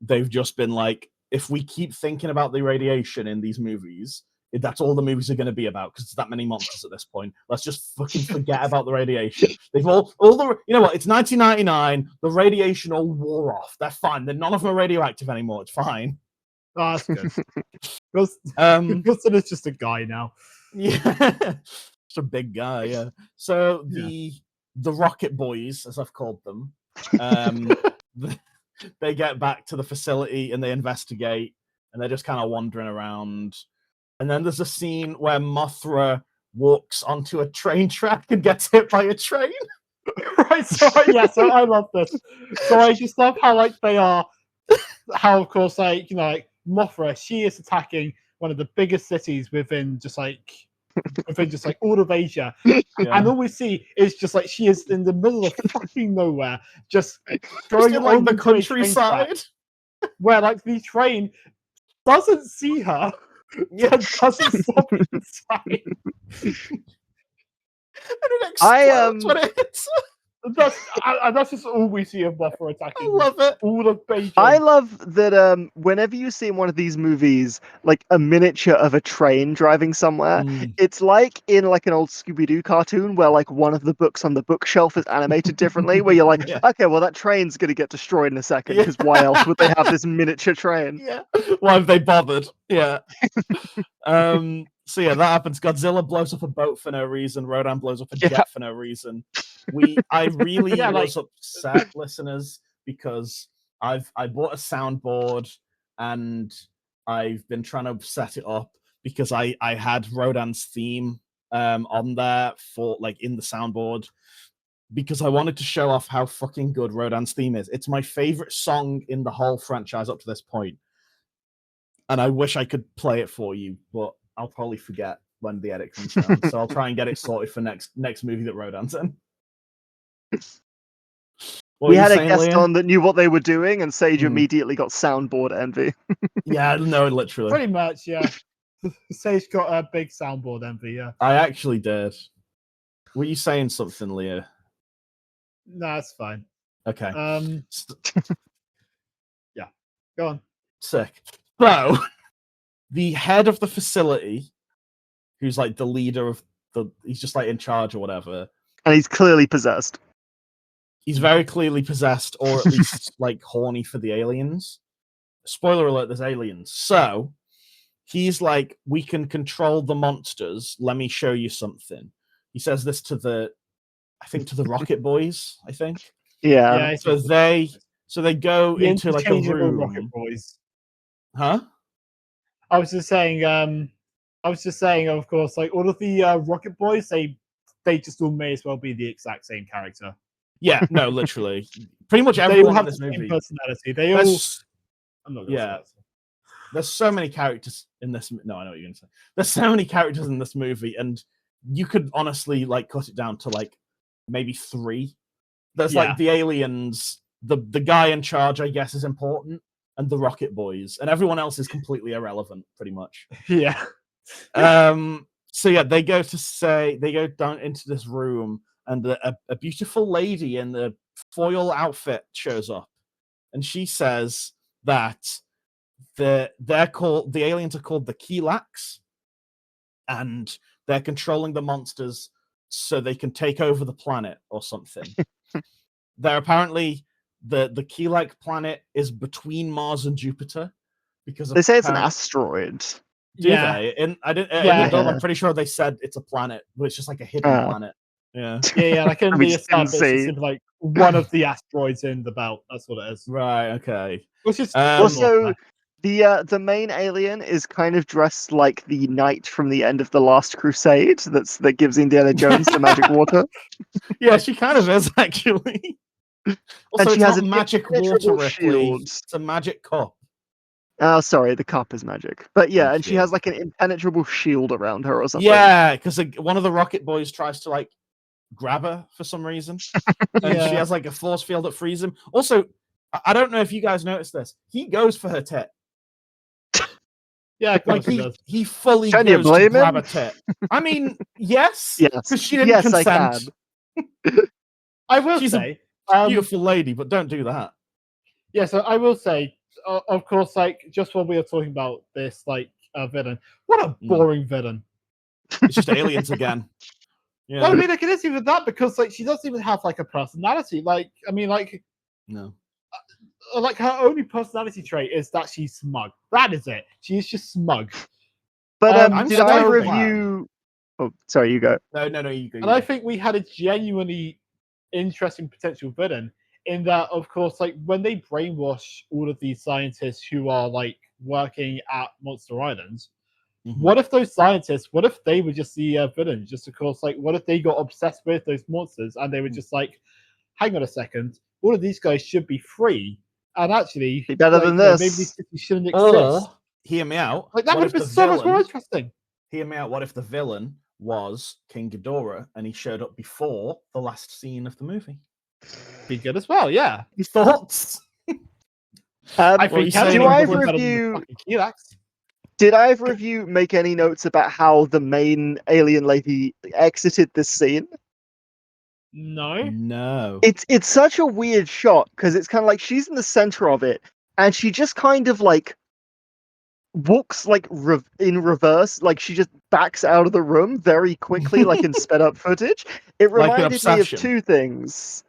they've just been like, if we keep thinking about the radiation in these movies, that's all the movies are going to be about because there's that many monsters at this point. Let's just fucking forget about the radiation. They've all the, you know what? It's 1999. The radiation all wore off. They're fine. None of them are radioactive anymore. It's fine. Oh, that's good. Because Godzilla's just a guy now. Yeah, just a big guy. Yeah. So the Rocket Boys, as I've called them, they get back to the facility and they investigate, and they're just kind of wandering around. And then there's a scene where Mothra walks onto a train track and gets hit by a train. Right, so I love this. So I just love how they are, how of course like Mothra, she is attacking one of the biggest cities within just all of Asia, and all we see is just she is in the middle of fucking nowhere, just going in on the into a train countryside. track, where the train doesn't see her, and doesn't stop inside. And it explodes when it hits. That's just all we see of Mothra attacking. I love it. All of Beijing. I love that whenever you see in one of these movies like a miniature of a train driving somewhere, it's like in like an old Scooby-Doo cartoon where like one of the books on the bookshelf is animated differently, where you're like, okay, well that train's gonna get destroyed in a second, because why else would they have this miniature train? Yeah. Why have they bothered? Yeah. So yeah, that happens. Godzilla blows up a boat for no reason. Rodan blows up a jet for no reason. I really was upset, listeners, because I bought a soundboard and I've been trying to set it up because I had Rodan's theme on there for in the soundboard, because I wanted to show off how fucking good Rodan's theme is. It's my favorite song in the whole franchise up to this point. And I wish I could play it for you, but I'll probably forget when the edit comes down. So I'll try and get it sorted for next movie that Rodan's in. We had a guest on that knew what they were doing, and Sage immediately got soundboard envy. Yeah, no, literally. Pretty much, yeah. Sage got a big soundboard envy, yeah. I actually did. Were you saying something, Leah? No, it's fine. Okay. Yeah, go on. Sick. So, the head of the facility, who's the leader of he's just in charge or whatever. And he's clearly possessed. He's very clearly possessed, or at least horny for the aliens. Spoiler alert, there's aliens. So, he's we can control the monsters. Let me show you something. He says this to the Rocket Boys, I think. Yeah. So they go into a room. Rocket Boys. Huh? I was just saying, of course, all of the Rocket Boys, they just all may as well be the exact same character. Yeah, no, literally. Pretty much everyone in this the same movie. Personality. They all. I'm not gonna say that. There's so many characters in this. No, I know what you're going to say. There's so many characters in this movie, and you could honestly cut it down to maybe 3. There's the aliens, the guy in charge, I guess, is important, and the Rocket Boys, and everyone else is completely irrelevant, pretty much. Yeah. So yeah, they go down into this room, and a beautiful lady in the foil outfit shows up, and she says that the aliens are called the Kilax, and they're controlling the monsters so they can take over the planet or something. They're apparently the Kilax planet is between Mars and Jupiter, because they say it's an asteroid. Do they? And I'm pretty sure they said it's a planet, but it's just a hidden planet. Yeah. Yeah. Like in the established, it's one of the asteroids in the belt. That's what it is. Right. Okay. Which is also the main alien is kind of dressed like the knight from the end of the Last Crusade. That gives Indiana Jones the magic water. Yeah, she kind of is actually. Also, and she has a magic water, Ripley. It's a magic cup. Oh, sorry, the cup is magic. But yeah, and she has an impenetrable shield around her or something. Yeah, because one of the Rocket Boys tries to grab her for some reason, and she has a force field that frees him. Also, I don't know if you guys noticed this. He goes for her tit. Yeah, he fully Can goes you to blame grab him? a tit. I mean, yes, because she didn't yes, consent. I will She's say, a beautiful lady, but don't do that. Yeah, so I will say, of course, just when we were talking about this, villain, what a boring villain. It's just aliens again. Yeah. Well, I mean, it isn't even that, because she doesn't even have a personality. No. Her only personality trait is that she's smug. That is it. She is just smug. But did I review? Oh, sorry, you go. No, you go. And I think we had a genuinely interesting potential villain in that, of course, when they brainwash all of these scientists who are working at Monster Islands, What if those scientists? What if they were just the villains? Just of course, like, what if they got obsessed with those monsters and they were just like, hang on a second, all of these guys should be free, and actually, Be better than maybe this. these cities shouldn't exist. Or, hear me out. Like, that what would if have been the so much more villain- interesting. Hear me out. What if the villain was King Ghidorah and he showed up before the last scene of the movie? Be good as well, yeah. Your thoughts? I what are you think saying? Do Kevin either was of better than the you- fucking Kilax. Did either of you make any notes about how the main alien lady exited this scene? No. No. It's such a weird shot because it's kind of like she's in the center of it, and she just kind of like walks like in reverse, like she just backs out of the room very quickly, like in sped up footage. It Like an reminded me of obsession. two things.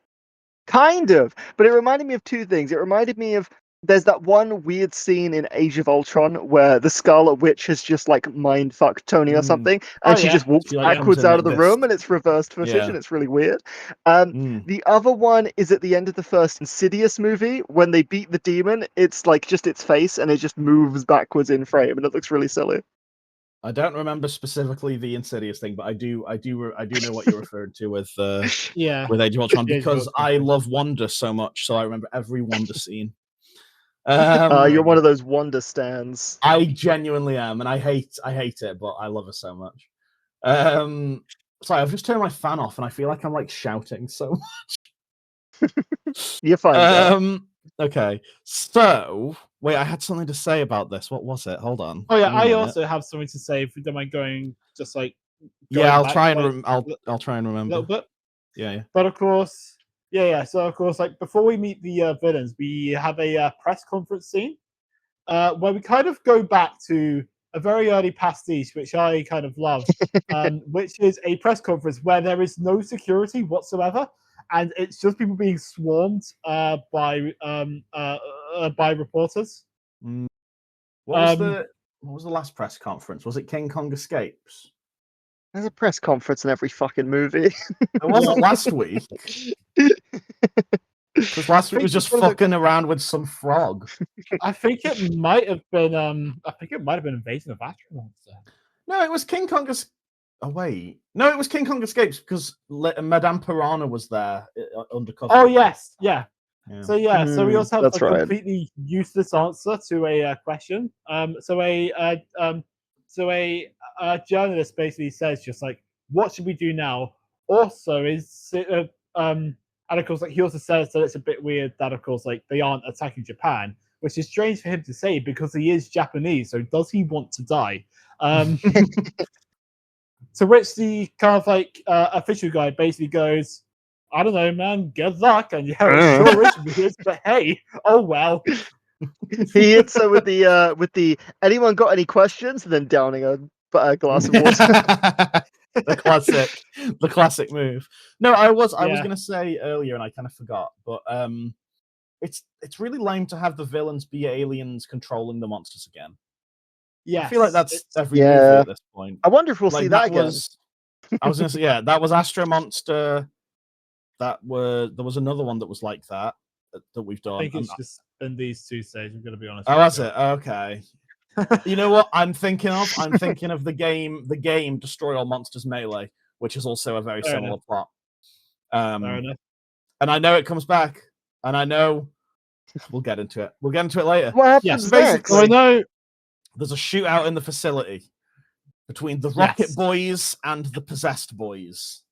Kind of, but it reminded me of two things. It reminded me of there's that one weird scene in Age of Ultron where the Scarlet Witch has just like mind fucked Tony or something, and Oh, she yeah. just walks She, like, backwards comes in out of the like this. room, and it's reversed footage, Yeah. and it's really weird. Mm. The other one is at the end of the first Insidious movie when they beat the demon. It's like just its face, and it just moves backwards in frame, and it looks really silly. I don't remember specifically the Insidious thing, but I do know what you're referring to with Yeah. with Age of Ultron Yeah, Age of because Ultron. I love Wanda so much, so I remember every Wanda scene. You're one of those Wonder stands. I genuinely am, and I hate it, but I love her so much. Sorry, I've just turned my fan off, and I feel like I'm like shouting so much. You're fine. Joe. Okay, so wait, I had something to say about this. What was it? Hold on. Oh yeah, Give me a I minute. also have something to say. If you don't mind going, just like Yeah, I'll back, try and like, I'll try and a remember. little bit. Yeah. But of course, yeah. So of course, like before we meet the villains, we have a press conference scene where we kind of go back to a very early pastiche, which I kind of love, which is a press conference where there is no security whatsoever, and it's just people being swarmed by reporters. What was the last press conference? Was it King Kong Escapes? There's a press conference in every fucking movie. It wasn't last week. Because last week was just fucking around with some frog. I think it might have been. I think it might have been Invasion of Astro Monster. No, it was King Kong. Oh wait, no, it was King Kong Escapes because Madame Piranha was there undercover. Oh yes, yeah. Yeah. So so we also have That's a right. completely useless answer to a question. So a journalist basically says just like, "What should we do now?" Also, and of course, like he also says that it's a bit weird that of course like they aren't attacking Japan, which is strange for him to say because he is Japanese. So does he want to die? To which the kind of like official guy basically goes, "I don't know, man. Good luck." And yeah, it sure is weird, but hey, oh well. He hits her with the anyone got any questions? And then downing a glass of water. the classic move. No, I was Yeah. gonna say earlier and I kind of forgot, but it's really lame to have the villains be aliens controlling the monsters again. Yeah, I feel like that's every Yeah. movie at this point. I wonder if we'll Like, see that again. I was gonna say, yeah, that was Astro Monster. There was another one that was like that we've done. I think it's just in these two stages. I'm gonna be honest. Oh, with that's you. it. Okay. You know what I'm thinking of? I'm thinking of the game Destroy All Monsters Melee, which is also a very Fair similar enough. plot. Fair enough. And I know it comes back, and I know we'll get into it. We'll get into it later. What happens Yes, next? So I know. There's a shootout in the facility between the Rocket Boys and the Possessed Boys.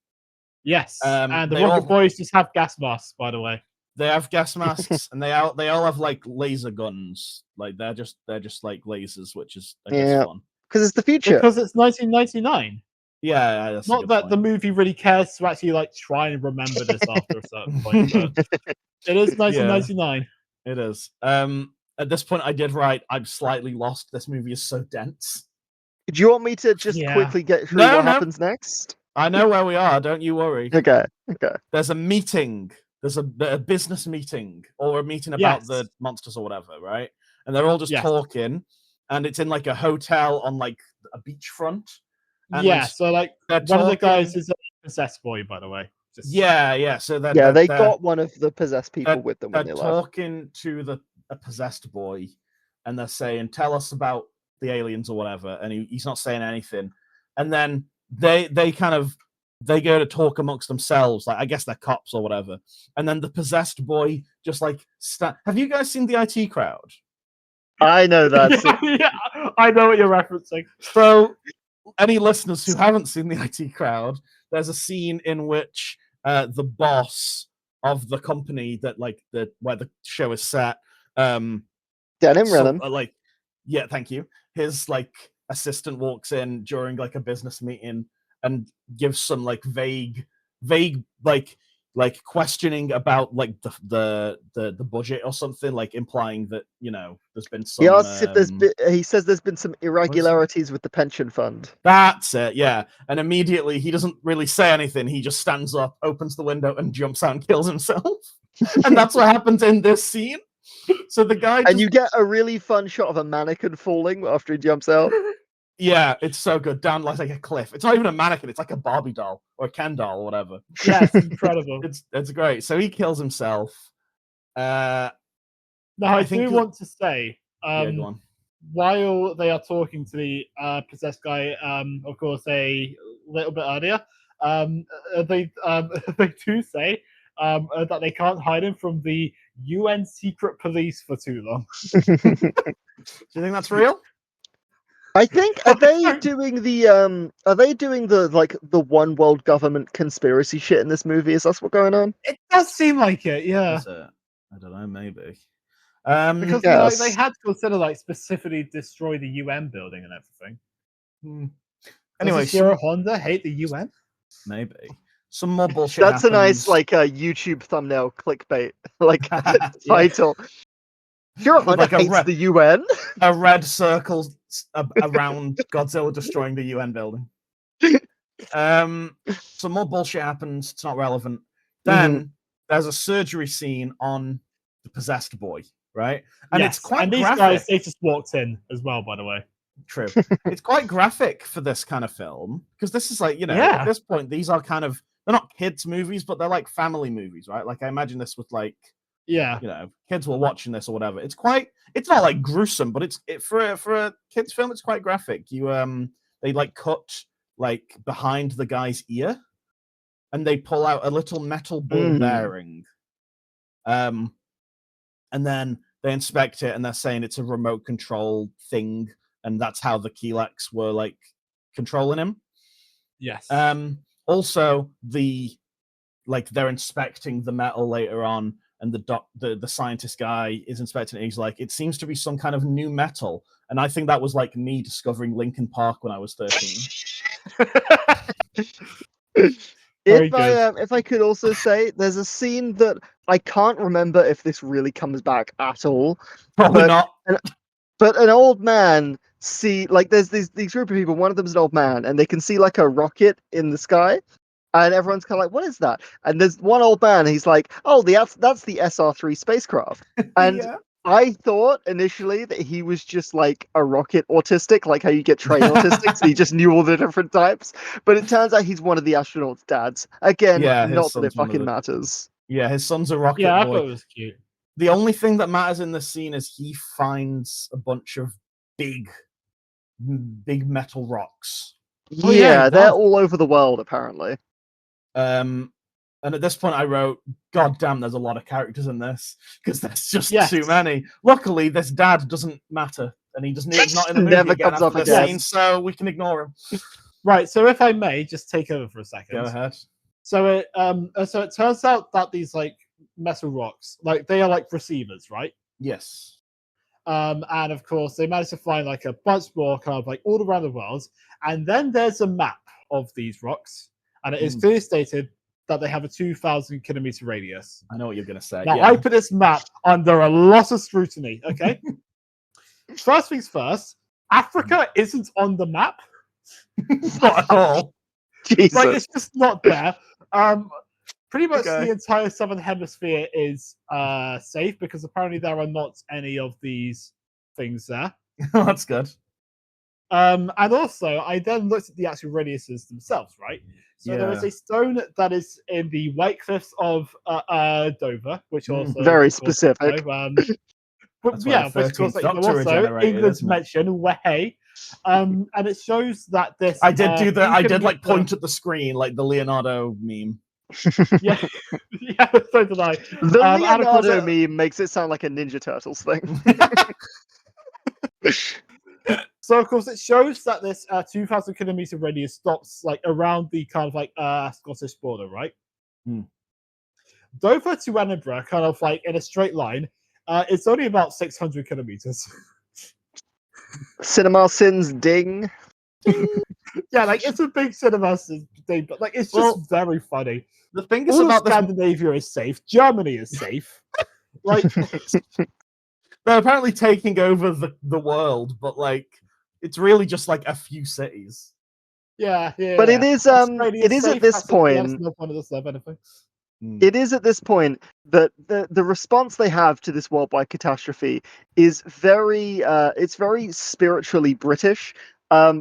Yes, and the they Rocket all- Boys just have gas masks, by the way. They have gas masks, and they all have like laser guns. Like they're just like lasers, which is I guess Yeah. fun. Because it's the future. Because it's 1999. Yeah, that's a Not good that point. the movie really cares to actually like try and remember this after a certain point, but it is 1999. It is. At this point, I did write, I'm slightly lost. This movie is so dense. Do you want me to just Yeah. quickly get through No, what no. happens next? I know where we are. Don't you worry. Okay. There's a meeting. There's a business meeting or a meeting about Yes. the monsters or whatever, right? And they're all just Yes. talking, and it's in like a hotel on like a beachfront. And Yeah, so like they're one of the guys talking- is a possessed boy, by the way. Just- Yeah. So they're, Yeah, they they're- got one of the possessed people with them when they're they left. talking to a possessed boy, and they're saying, "Tell us about the aliens or whatever, and he's not saying anything. And then they go to talk amongst themselves, like I guess they're cops or whatever. And then the possessed boy just like have you guys seen the IT Crowd? I know that. Yeah, I know what you're referencing. So, any listeners who haven't seen the IT Crowd, there's a scene in which the boss of the company that where the show is set, Denim Renham. yeah, thank you. His assistant walks in during a business meeting and gives some vague questioning about the budget or something, implying that there's been some. He asks if he says there's been some irregularities with the pension fund. That's it, yeah. And immediately he doesn't really say anything. He just stands up, opens the window, and jumps out and kills himself. And that's what happens in this scene. So the guy and you get a really fun shot of a mannequin falling after he jumps out. Yeah, it's so good. Down like a cliff. It's not even a mannequin. It's like a Barbie doll or a Ken doll or whatever. Yeah, it's incredible. It's great. So he kills himself. Now I do want to say, yeah, go on. While they are talking to the possessed guy, of course, a little bit earlier, they do say that they can't hide him from the UN secret police for too long. Do you think that's real? I think are they doing the one world government conspiracy shit in this movie? Is that what's going on? It does seem like it, yeah. I don't know, maybe. Because yes. they had to consider specifically destroy the UN building and everything. Anyway, Does Honda hate the UN? Maybe. Some more bullshit. That's happens. a nice YouTube thumbnail clickbait title. Shiro Honda hates the UN. A red circle around Godzilla destroying the UN building. Some more bullshit happens. It's not relevant. Then there's a surgery scene on the possessed boy, right? And yes, it's quite and these graphic. guys, they just walked in as well, by the way. True. It's quite graphic for this kind of film because this is at this point, these are they're not kids' movies, but they're family movies, right? I imagine this with kids were watching this or whatever. It's not gruesome, but for a kids film, it's quite graphic. They cut behind the guy's ear, and they pull out a little metal ball bearing, and then they inspect it, and they're saying it's a remote control thing, and that's how the Kilex were controlling him. Yes. Also, they're inspecting the metal later on. And the scientist guy is inspecting it. He's like, it seems to be some kind of new metal. And I think that was me discovering Linkin Park when I was 13. If I could also say, there's a scene that I can't remember if this really comes back at all. Probably not. But an old man there's these group of people. One of them's an old man, and they can see a rocket in the sky. And everyone's kind of like, what is that? And there's one old man, he's like, oh, that's the SR-3 spacecraft. And I thought initially that he was just a rocket autistic, like how you get train autistics. So he just knew all the different types. But it turns out he's one of the astronauts' dads. Again, not that it fucking matters. Yeah, his son's a rocket boy. Yeah, I thought it was cute. The only thing that matters in this scene is he finds a bunch of big metal rocks. Yeah, they're all over the world, apparently. And at this point I wrote, God damn, there's a lot of characters in this because there's just too many. Luckily, this dad doesn't matter, and he's not in the movie never again comes up after again. this scene, so we can ignore him. Right, so if I may just take over for a second. Go ahead. So it turns out that these metal rocks, they are receivers, right? Yes. And of course they managed to find a bunch more kind of all around the world, and then there's a map of these rocks. And it is clearly stated that they have a 2,000 kilometer radius. I know what you're going to say. Now, I put this map under a lot of scrutiny, okay? First things first, Africa isn't on the map. Not at all. Jesus. It's just not there. Pretty much the entire southern hemisphere is safe because apparently there are not any of these things there. That's good. And also, I then looked at the actual radiuses themselves, right? So there is a stone that is in the White Cliffs of Dover, which also very specific. But That's why yeah, the but of course, 13th like, Doctor also regenerated, England's isn't it? mention, way, and it shows that this. I did do that. King I did like Ghidorah- point at the screen like the Leonardo meme. Yeah, yeah, so did I. The And of course, Leonardo meme makes it sound like a Ninja Turtles thing. so of course, it shows that this 2,000 kilometer radius stops like around the kind of like Scottish border, right? Hmm. Dover to Edinburgh, kind of like in a straight line, it's only about 600 kilometers. Cinema sins ding. Yeah, like it's a big cinema thing, but like it's just very funny. The thing is All of about this, Scandinavia is safe. Germany is safe. Like, they're apparently taking over the world, but like it's really just like a few cities. yeah. But it is Australia it is safe, at this that's point no point of this stuff, anything. it is at this point that the response they have to this worldwide catastrophe is very it's very spiritually British,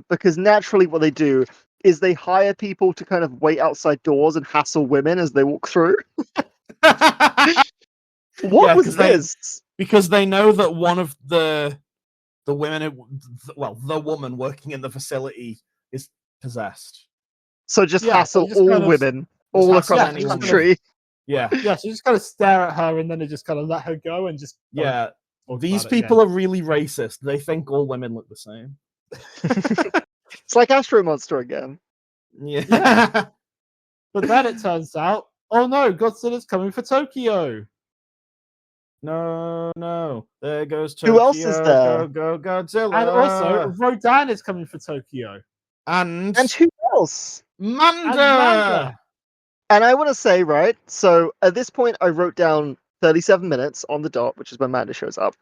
because naturally what they do is they hire people to kind of wait outside doors and hassle women as they walk through. What Yeah, was this? because they know that one of the women, well, the woman working in the facility is possessed. So just Yeah, hassle so just all kind of- women Just all hassle across the anyone. country. Yeah, Yeah, so just kind of stare at her and then they just kind of let her go and just yeah. talk These about it people are really racist. They think all women look the same. It's like Astro Monster again. Yeah. Yeah. But then it turns out, oh no, Godzilla's coming for Tokyo. No. There goes Tokyo. Who else is there? Go Godzilla. And also, Rodan is coming for Tokyo. And who else? Manda. And Manda. And I want to say, right, so at this point I wrote down 37 minutes on the dot, which is when Manda shows up.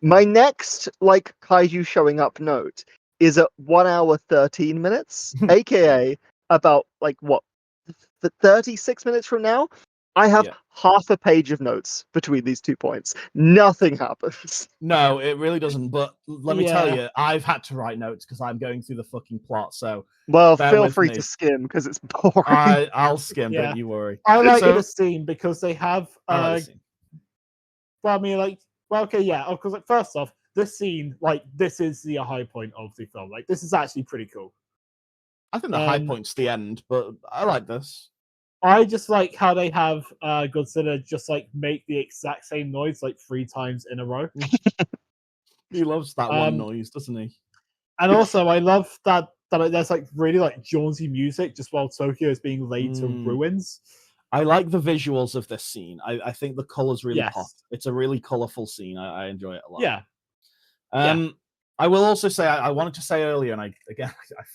My next, like, kaiju showing up note is at 1 hour 13 minutes, aka about, like, what, 36 minutes from now? I have half a page of notes between these 2 points. Nothing happens. No, it really doesn't. But let me tell Yeah. you, I've had to write notes because I'm going through the fucking plot. So Well, bear feel with free me. to skim because it's boring. I'll skim. Yeah. Don't you worry. I like So- the scene because they have I like the scene. well, I mean, like, well, okay, yeah. Because like, first off, this scene, like, this is the high point of the film. Like, this is actually pretty cool. I think the high point's the end, but I like this. I just like how they have Godzilla just like make the exact same noise like 3 times in a row. He loves that one noise, doesn't he? And also, I love that like, there's like really like jaunty music just while Tokyo is being laid to ruins. I like the visuals of this scene. I think the colors really Yes. pop. It's a really colorful scene. I enjoy it a lot. Yeah. I will also say I wanted to say earlier, and I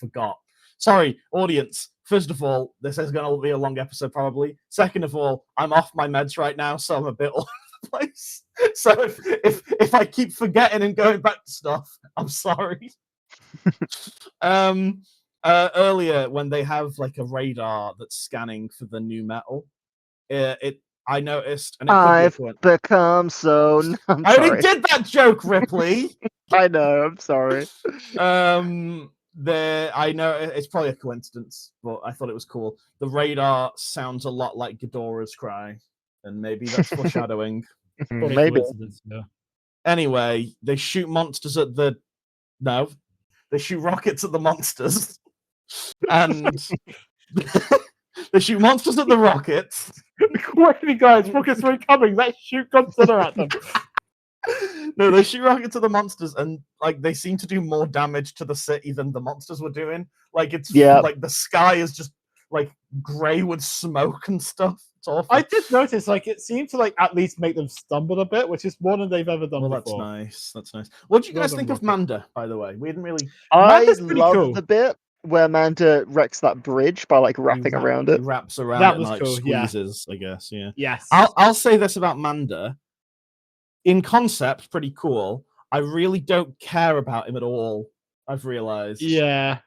forgot. Sorry, audience. First of all, this is going to be a long episode probably. Second of all, I'm off my meds right now, so I'm a bit all over the place. So if I keep forgetting and going back to stuff, I'm sorry. Earlier when they have like a radar that's scanning for the new metal, I noticed, and it I've could be become so. I'm I sorry. already did that joke, Ripley. I know. I'm sorry. I know it's probably a coincidence, but I thought it was cool. The radar sounds a lot like Ghidorah's cry, and maybe that's foreshadowing. Maybe. Yeah. Anyway, they shoot monsters at the. No, they shoot rockets at the monsters, and they shoot monsters at the rockets. Quickly, guys, rockets are incoming. Let's shoot Godzilla at them. No, they shoot rockets at the monsters, and like they seem to do more damage to the city than the monsters were doing. Like it's like the sky is just like grey with smoke and stuff. It's awful. I did notice, like, it seemed to like at least make them stumble a bit, which is more than they've ever done Well, before. that's nice. That's nice. What do you guys Well think done, of Manda, by the way? We didn't really. I Manda's pretty love cool. the bit where Manda wrecks that bridge by like wrapping around it. He wraps around That it and was like cool, yeah. squeezes, I guess. Yeah. Yes. I'll say this about Manda. In concept, pretty cool. I really don't care about him at all. I've realized. Yeah.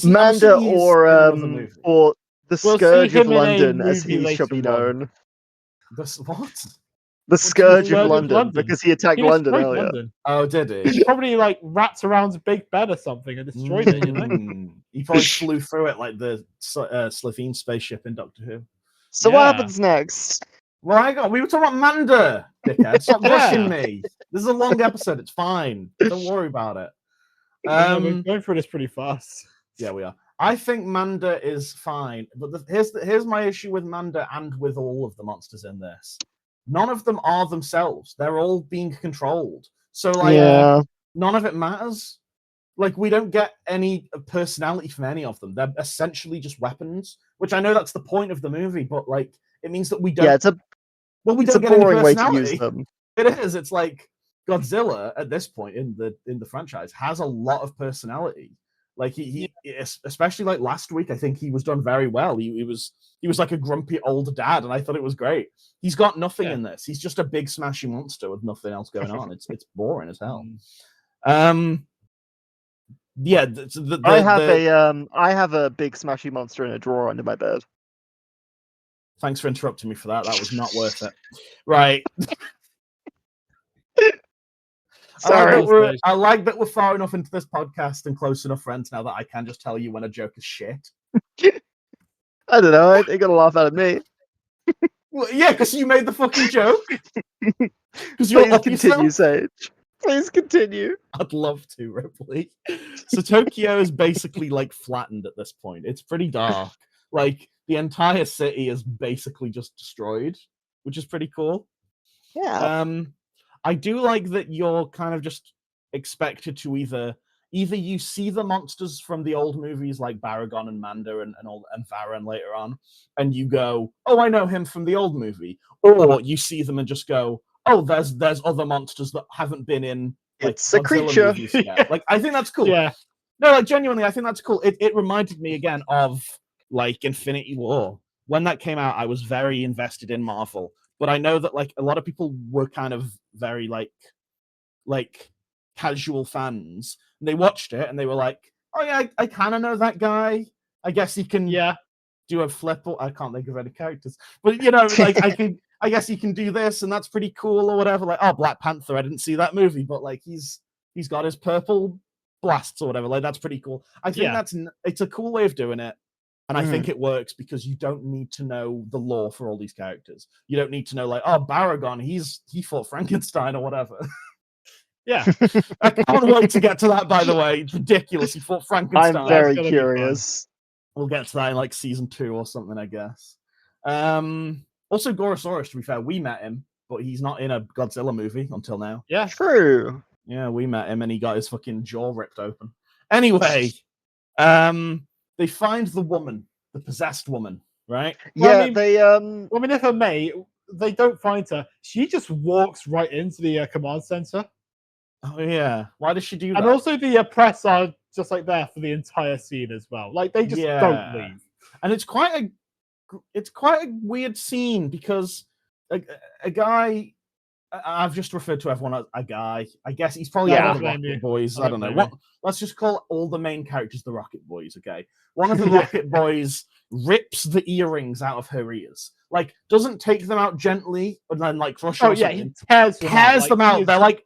Manda or the Scourge of him in a London, as movie he shall be later on. known. What? The Scourge Scourge of of London, London. because he attacked He London destroyed earlier. London. Oh, did he? He probably like wrapped around Big Ben or something and destroyed it, you know? He probably flew through it like the Slovene spaceship in Doctor Who. So what happens next? Well, we were talking about Manda, dickhead. Stop rushing me. This is a long episode. It's fine. Don't worry about it. We're going through this pretty fast. Yeah, we are. I think Manda is fine, but here's my issue with Manda and with all of the monsters in this. None of them are themselves. They're all being controlled. So, like, none of it matters. Like, we don't get any personality from any of them. They're essentially just weapons, which I know that's the point of the movie, but, like, it means that we don't... Yeah, we it's don't a get any boring way to personality. use them. It is. It's like Godzilla, at this point in the franchise, has a lot of personality. Like, he especially, like, last week, I think he was done very well. He was like a grumpy old dad, and I thought it was great. He's got nothing in this. He's just a big smashy monster with nothing else going on. It's boring as hell. Yeah, I have a big smashy monster in a drawer under my bed. Thanks for interrupting me for that. That was not worth it. Right. Sorry. I like that we're far enough into this podcast and close enough friends now that I can just tell you when a joke is shit. I don't know. They got a laugh out of me. Well, yeah, because you made the fucking joke. Please continue, Sage. Please continue. I'd love to, Ripley. So Tokyo is basically like flattened at this point. It's pretty dark. Like, the entire city is basically just destroyed, which is pretty cool. Yeah. I do like that you're kind of just expected to either you see the monsters from the old movies like Baragon and Manda and Varan later on, and you go, oh, I know him from the old movie, or you see them and just go, oh, there's other monsters that haven't been in. Like, it's a Godzilla creature. yet. Like, I think that's cool. Yeah. No, like, genuinely, I think that's cool. It reminded me again of, like, Infinity War. When that came out, I was very invested in Marvel, but I know that, like, a lot of people were kind of very like casual fans, and they watched it and they were like, oh yeah, I kind of know that guy. I guess he can do a flip. I can't think of any characters, but, you know, like, I guess he can do this, and that's pretty cool or whatever. Like, oh, Black Panther, I didn't see that movie, but, like, he's got his purple blasts or whatever. Like, that's pretty cool. I think it's a cool way of doing it. And I think it works because you don't need to know the lore for all these characters. You don't need to know, like, oh, Baragon, he fought Frankenstein or whatever. Yeah. I can't wait to get to that, by the way. It's ridiculous. He fought Frankenstein. I'm very curious. We'll get to that in, like, season 2 or something, I guess. Also, Gorosaurus, to be fair, we met him, but he's not in a Godzilla movie until now. Yeah. True. Yeah, we met him, and he got his fucking jaw ripped open. Anyway, they find the woman, the possessed woman, right? Yeah, if I may, they don't find her. She just walks right into the command center. Oh yeah, why does she do that? And also the press are just like there for the entire scene as well. Like, they just don't leave. And it's quite a weird scene because a guy. I've just referred to everyone as a guy. I guess he's probably one of the Rocket Boys. I don't know. Let's just call all the main characters the Rocket Boys, okay? One of the Rocket Boys rips the earrings out of her ears. Like, doesn't take them out gently and then, like, crush them. Oh, yeah, he tears them out. They're like,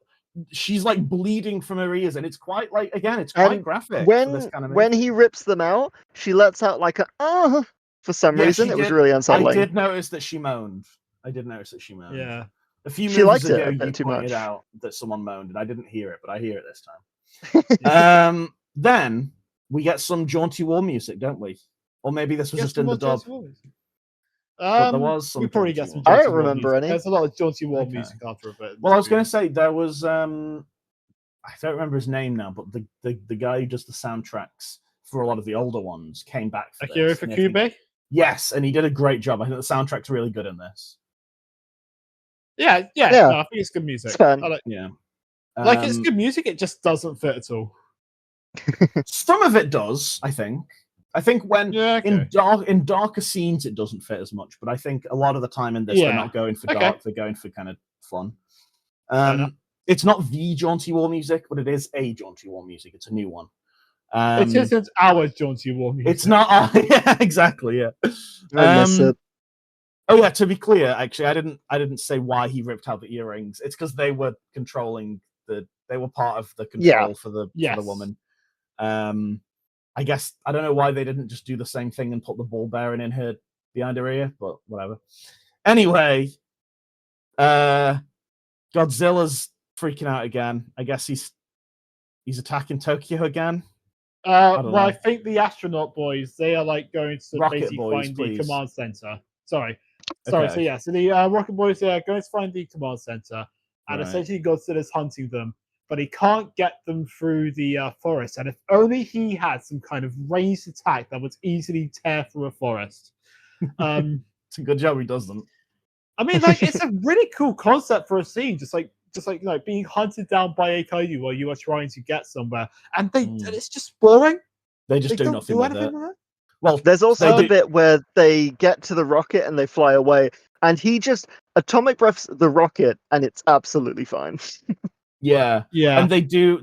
she's, like, bleeding from her ears, and it's quite, like, again, it's quite graphic for this kind of movie. When he rips them out, she lets out, like, a for some reason. It was really unsettling. I did notice that she moaned. Yeah. A few she minutes liked ago, it you too pointed much. out that someone moaned, and I didn't hear it, but I hear it this time. Then we get some jaunty war music, don't we? Or maybe this was just in the dub. But there was some. We probably get some. I don't remember any. There's a lot of jaunty war music after a bit. Well, I was going to say there was. I don't remember his name now, but the guy who does the soundtracks for a lot of the older ones came back for Akira this. Fukube? Yes, and he did a great job. I think the soundtrack's really good in this. Yeah. No, I think it's good music. It's fun. It's good music. It just doesn't fit at all. Some of it does, I think. I think when in darker scenes it doesn't fit as much, but I think a lot of the time in this they're not going for dark; they're going for kind of fun. It's not the jaunty war music, but it is a jaunty war music. It's a new one. It isn't our jaunty war music. It's not. Yeah, exactly. Yeah. I miss it. Oh yeah, to be clear, actually, I didn't say why he ripped out the earrings. It's because they were controlling they were part of the control for the woman. I guess I don't know why they didn't just do the same thing and put the ball bearing in her behind her ear, but whatever. Anyway, Godzilla's freaking out again. I guess he's attacking Tokyo again. I think the astronaut boys, they are like going to Rocket basically boys, find please. the command center. Sorry. Okay. So yeah, so the Rocket boys are going to find the command center, and Right. essentially Godzilla's hunting them, but he can't get them through the forest. And if only he had some kind of ranged attack that would easily tear through a forest. It's a good job he doesn't. I mean, like, it's a really cool concept for a scene, just like being hunted down by a kaiju while you are trying to get somewhere, and it's just boring. They just do don't nothing with anything it. with it. Well, There's also they the do- bit where they get to the rocket and they fly away, and he just atomic breaths the rocket, and it's absolutely fine. Yeah, Yeah. and they do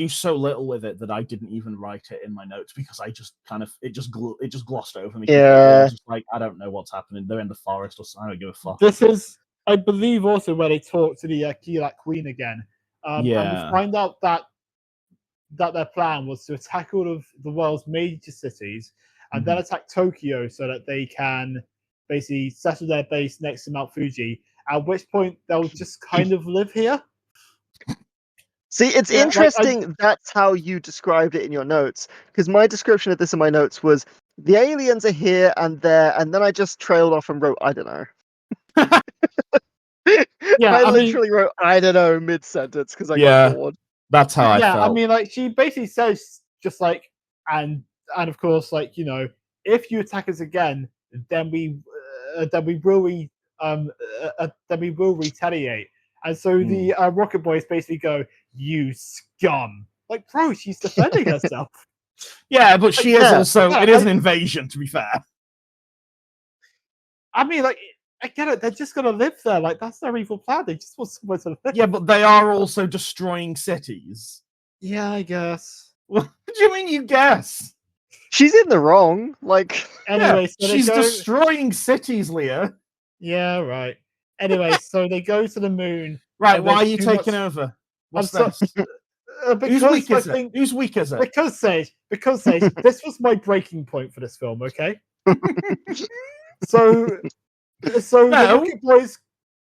so little with it that I didn't even write it in my notes because I just it just glossed over me. Yeah. Completely. I was just like, I don't know what's happening. They're in the forest or something. I don't give a fuck. This is, I believe, also where they talk to the Kirak Queen again. And Yeah. we find out that their plan was to attack all of the world's major cities and then attack Tokyo so that they can basically settle their base next to Mount Fuji, at which point they'll just kind of live here. See, it's Yeah, like, interesting that's how you described it in your notes, because my description of this in my notes was the aliens are here and there, and then I just trailed off and wrote, I don't know. Yeah, I literally wrote, I don't know, mid-sentence because I got bored. That's how I felt. I mean, like, she basically says just like, and of course, like, you know, if you attack us again, then we will retaliate. And so the Rocket Boys basically go, "You scum!" Like, bro, she's defending herself. Yeah, but she Like, is yeah, also. yeah, It is like- an invasion, to be fair. I mean, like, I get it. They're just gonna live there. Like, that's their evil plan. They just want somewhere to live. Yeah, but they are also destroying cities. Yeah, I guess. What do you mean? You guess? She's in the wrong. Like, Anyway, Yeah, so they she's go. destroying cities, Leah. Yeah, right. Anyway, so they go to the moon. Right? And Why are there's you too taking much- over? What's I'm this? Because Who's weak I is it? think Who's weak is it? because Sage, this was my breaking point for this film. Okay, so the No. Rocket Boys.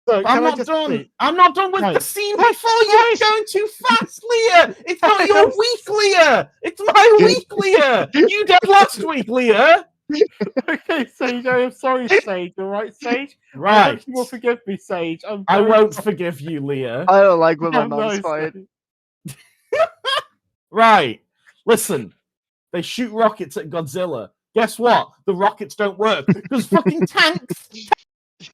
So, I'm can I not just done. say- I'm not done with Right. the scene before you're going too fast, Leah. It's not your week, Leah. It's my week, Leah. You did last week, Leah. Okay, Sage. I am sorry, Sage. All right, Sage. I Right. hope you will forgive me, Sage. I very won't sorry. forgive you, Leah. I don't like when my Oh, mum's no, fight. Sage. Right. Listen, they shoot rockets at Godzilla. Guess what? The rockets don't work because fucking tanks.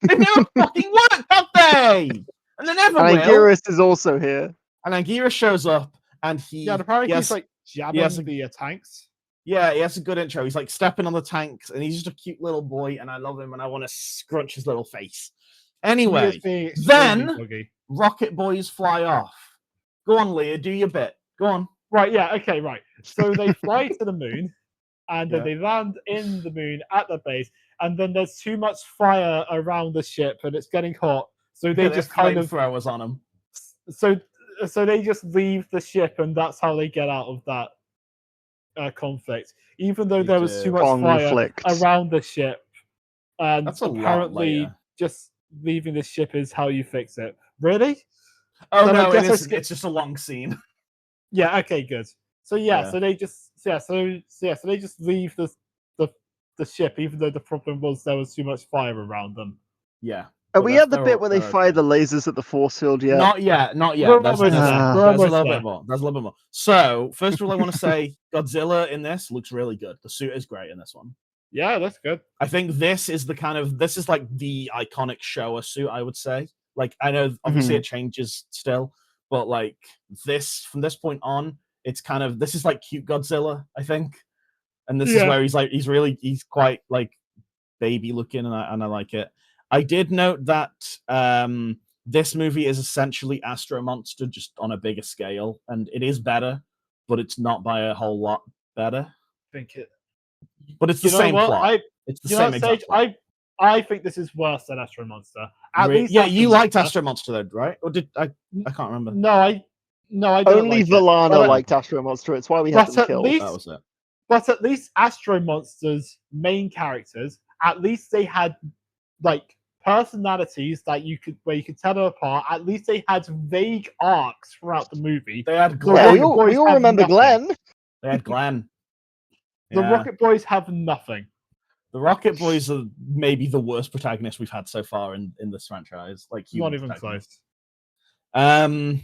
They never fucking work, have they? And they never And will. Anguirus is also here. And Anguirus shows up, and Yeah, and apparently he's like jabbing yes. the tanks. Yeah, he has a good intro. He's like stepping on the tanks, and he's just a cute little boy, and I love him, and I want to scrunch his little face. He is Anyway, being extremely then buggy. Rocket Boys fly off. Go on, Leah, do your bit. Go on. Right, yeah, okay, right. So they fly to the moon, and then Yeah. they land in the moon at the base, and then there's too much fire around the ship, and it's getting hot. So they Get just their kind of flamethrowers on them. so they just leave the ship, and that's how they get out of that conflict. Even though They there was too do. much fire Conflict. around the ship, and That's a lot, apparently Leia. just leaving the ship is how you fix it. Really? Oh Then I no, guess I it's just a long scene. Yeah. Okay. Good. So Yeah. so they just so they just leave the ship, even though the problem was there was too much fire around them. Yeah. Are But we they're- at the they're bit all- where they they're fire okay. the lasers at the force field yet? Not yet. We're There's almost there. a We're little almost bit there. more. There's a little bit more. So, first of all, I want to say Godzilla in this looks really good. The suit is great in this one. Yeah, that's good. I think this is like the iconic Showa suit, I would say. Like, I know obviously it changes still, but like this, from this point on, it's kind of, this is like cute Godzilla, I think. And this is Yeah. where he's quite like baby looking, and I like it. I did note that this movie is essentially Astro Monster, just on a bigger scale, and it is better, but it's not by a whole lot better. I think it. But it's the You know same what? plot. It's the You know same what, exact Sage? plot. I think this is worse than Astro Monster. At least Yeah, Astro you liked Monster- Astro Monster though, right? Or did I can't remember. No, I don't Only like it. Villana But- liked Astro Monster. It's why we had But them at killed. least- That was it. But at least Astro Monster's main characters, at least they had like personalities that where you could tell them apart. At least they had vague arcs throughout the movie. They had The Glenn. Yeah, Rocket we Boys all have remember nothing. Glenn. They had Glenn. The Yeah. Rocket Boys have nothing. The Rocket Boys are maybe the worst protagonists we've had so far in this franchise. Like, Not even protagonists. close.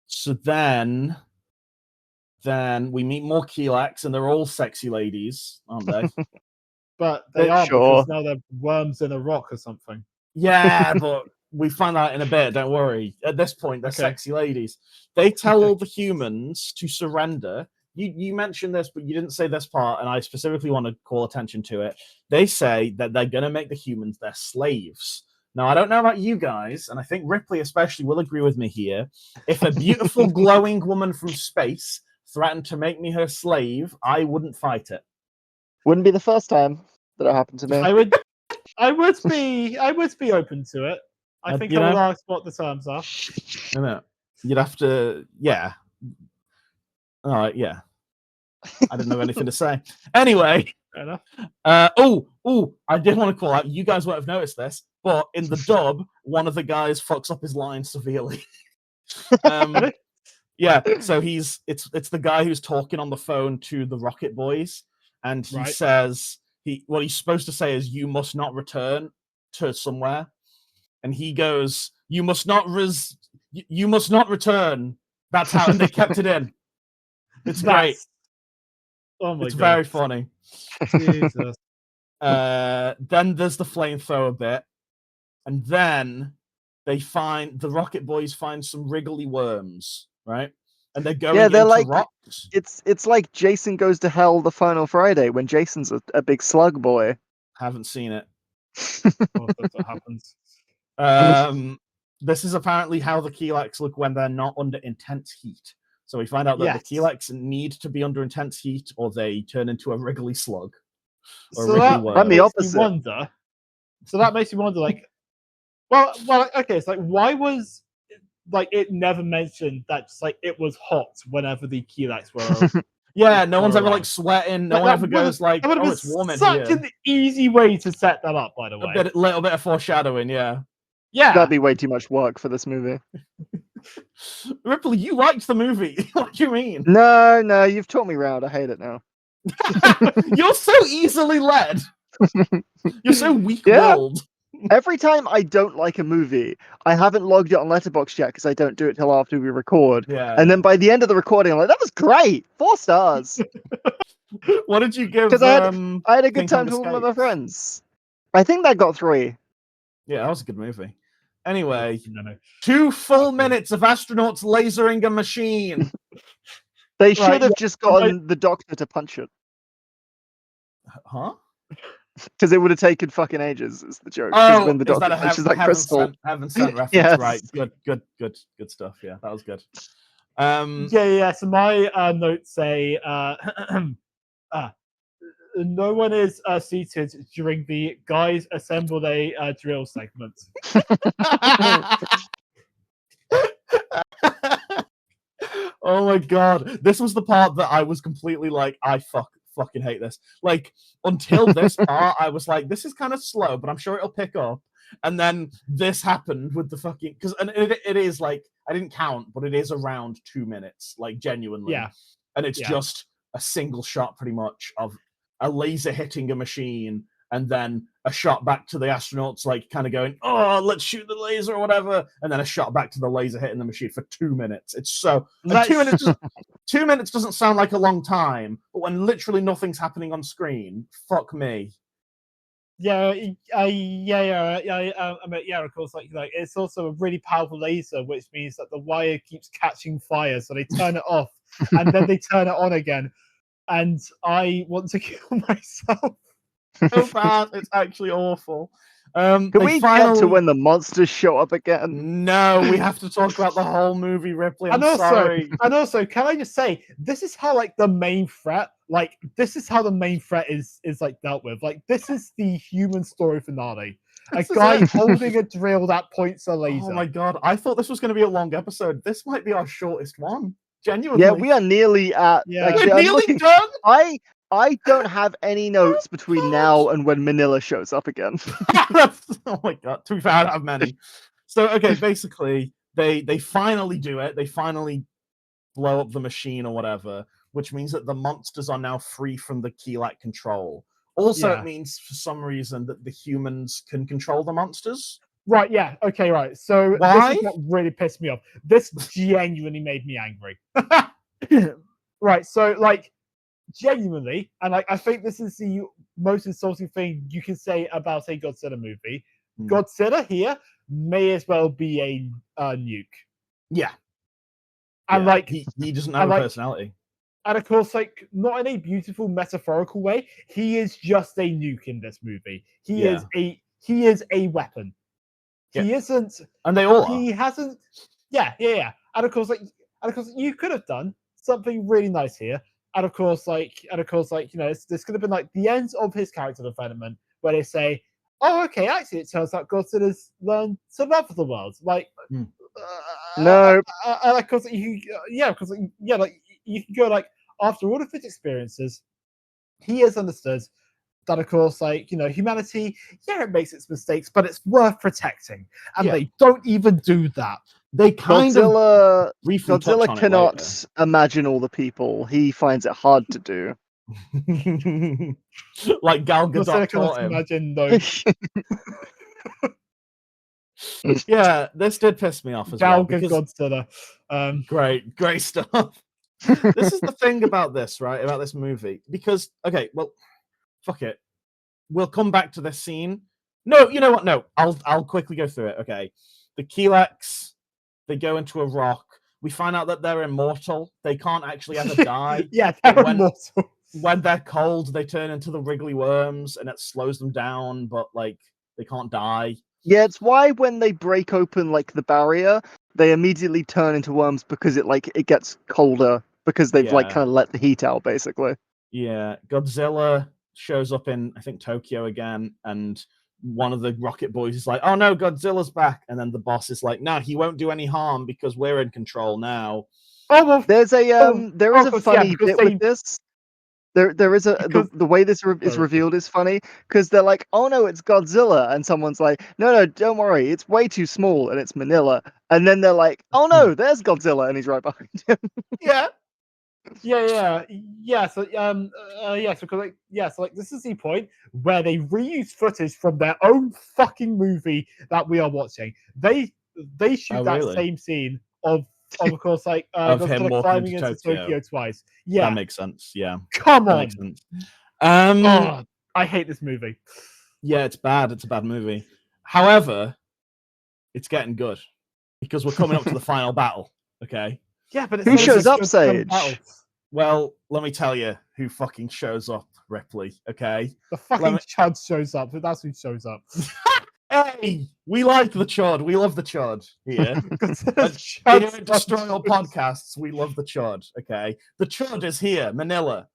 So then we meet more Keelaks, and they're all sexy ladies, aren't they? But they aren't Sure. because now they're worms in a rock or something. Yeah, but we find out in a bit. Don't worry. At this point, they're Okay. sexy ladies. They tell all the humans to surrender. You mentioned this, but you didn't say this part, and I specifically want to call attention to it. They say that they're going to make the humans their slaves. Now, I don't know about you guys, and I think Ripley especially will agree with me here. If a beautiful, glowing woman from space threatened to make me her slave, I wouldn't fight it. Wouldn't be the first time that it happened to me. I would be open to it. I think I would ask what the terms are. I know. You'd have to, yeah. All right, yeah. I didn't have anything to say. Anyway. Fair enough. I did want to call out. You guys won't have noticed this, but in the dub, one of the guys fucks up his line severely. Yeah, so it's the guy who's talking on the phone to the Rocket Boys, and he says what he's supposed to say is, "You must not return to somewhere," and he goes, "You must not return." That's how, and they kept it in. It's great. Oh my god, it's very funny. Jesus. Then there's the flamethrower bit, and then the Rocket Boys find some wriggly worms, right? And they're going into like rocks. It's like Jason Goes to Hell the final Friday when Jason's a big slug boy. Haven't seen it. Oh, that's what happens. This is apparently how the Keelaks look when they're not under intense heat. So we find out that the Keelaks need to be under intense heat, or they turn into a wriggly slug. Or So I'm the opposite. So that makes you wonder, like, well, okay. It's like, why was it never mentioned that just like it was hot whenever the Keelaks were? Yeah, no one's ever like sweating. No one ever goes like, "Oh, it's warm in here." Such an easy way to set that up, by the way. A little bit of foreshadowing, yeah. Yeah, that'd be way too much work for this movie. Ripley, you liked the movie. What do you mean? No, you've taught me round. I hate it now. You're so easily led. You're so weak-willed. Every time I don't like a movie, I haven't logged it on Letterboxd yet because I don't do it till after we record. Yeah. And then by the end of the recording, I'm like, that was great. 4 stars. What did you give? Because I had a good time talking with my friends. I think that got 3. Yeah, that was a good movie. Anyway, 2 full minutes of astronauts lasering a machine. They should have just gotten the doctor to punch it. Huh? Because it would have taken fucking ages, is the joke. Oh, when the is that a Crystal. sent reference? Yes. Right, good stuff. Yeah, that was good. Yeah. So my notes say, no one is seated during the guys assemble a drill segment. Oh my god, this was the part that I was completely like, I fucking hate this. Like, until this part, I was like, this is kind of slow, but I'm sure it'll pick up. And then this happened with the fucking, because it is like, I didn't count, but it is around 2 minutes, like genuinely. Yeah. And it's just a single shot pretty much of a laser hitting a machine, and then a shot back to the astronauts, like kind of going, "Oh, let's shoot the laser" or whatever, and then a shot back to the laser hitting the machine for 2 minutes. It's so 2 minutes. 2 minutes doesn't sound like a long time, but when literally nothing's happening on screen, fuck me. Yeah. Of course, like it's also a really powerful laser, which means that the wire keeps catching fire, so they turn it off and then they turn it on again. And I want to kill myself. So bad, it's actually awful. Can we get to when the monsters show up again? No, we have to talk about the whole movie, Ripley. I'm sorry. And also, can I just say, this is how like the main threat, is like dealt with. Like, this is the human story finale. A guy holding a drill that points a laser. Oh my god, I thought this was going to be a long episode. This might be our shortest one. Genuinely. Yeah, we are nearly at. Yeah. Actually, we're nearly done. I don't have any notes between now and when Manila shows up again. Oh my god! To be fair, I don't have many. So okay, basically, they finally do it. They finally blow up the machine or whatever, which means that the monsters are now free from the Keelak control. Also, Yeah. it means for some reason that the humans can control the monsters. Right, yeah, okay, right. So Why? this is what really pissed me off. This genuinely made me angry. Right, so like genuinely, and like I think this is the most insulting thing you can say about a Godzilla movie. Godzilla here may as well be a nuke. Yeah. And Yeah. like he doesn't have a personality. And of course, like not in a beautiful metaphorical way, he is just a nuke in this movie. He is a weapon. He isn't, and they all he are. hasn't. Yeah. And of course, you could have done something really nice here. And of course, you know, this could have been like the end of his character development, where they say, "Oh, okay, actually, it turns out Godzilla's learned to love the world." Like, No. of course, like you can go like after all of his experiences, he has understood that, of course, like, you know, humanity, it makes its mistakes, but it's worth protecting, and they don't even do that. They Godzilla Godzilla cannot imagine all the people. He finds it hard to do. Like Gal Gadot cannot taught him. imagine though. Yeah, this did piss me off as well. Godzilla. Great stuff. This is the thing about this, right? About this movie. Because, okay, well, fuck it. We'll come back to this scene. No, you know what? No, I'll quickly go through it. Okay. The Keelaks, they go into a rock. We find out that they're immortal. They can't actually ever die. Yeah, they're immortal. When they're cold, they turn into the wriggly worms, and it slows them down, but, like, they can't die. Yeah, it's why when they break open like the barrier, they immediately turn into worms because it gets colder because they've like kind of let the heat out basically. Yeah, Godzilla shows up in I think Tokyo again, and one of the Rocket Boys is like, "Oh no, Godzilla's back," and then the boss is like, "No, he won't do any harm because we're in control now." Oh, well, there's a there is a funny bit with this. There is the way this is revealed is funny because they're like, "Oh no, it's Godzilla," and someone's like, "No, don't worry, it's way too small and it's Manila," and then they're like, "Oh no, there's Godzilla," and he's right behind him. So this is the point where they reuse footage from their own fucking movie that we are watching. They shoot that same scene of course, like of him Godzilla walking climbing into into Tokyo twice. Yeah, that makes sense. Yeah, come that on. makes sense. I hate this movie. Yeah, it's bad. It's a bad movie. However, it's getting good because we're coming up to the final battle. Okay. Yeah, but who shows up, Sage? Well, let me tell you who fucking shows up, Ripley. Okay. The fucking Chud shows up. That's who shows up. Hey, we like the Chud. We love the Chud here. Here at Destroy All Podcasts, we love the Chud. Okay, the Chud is here. Manila,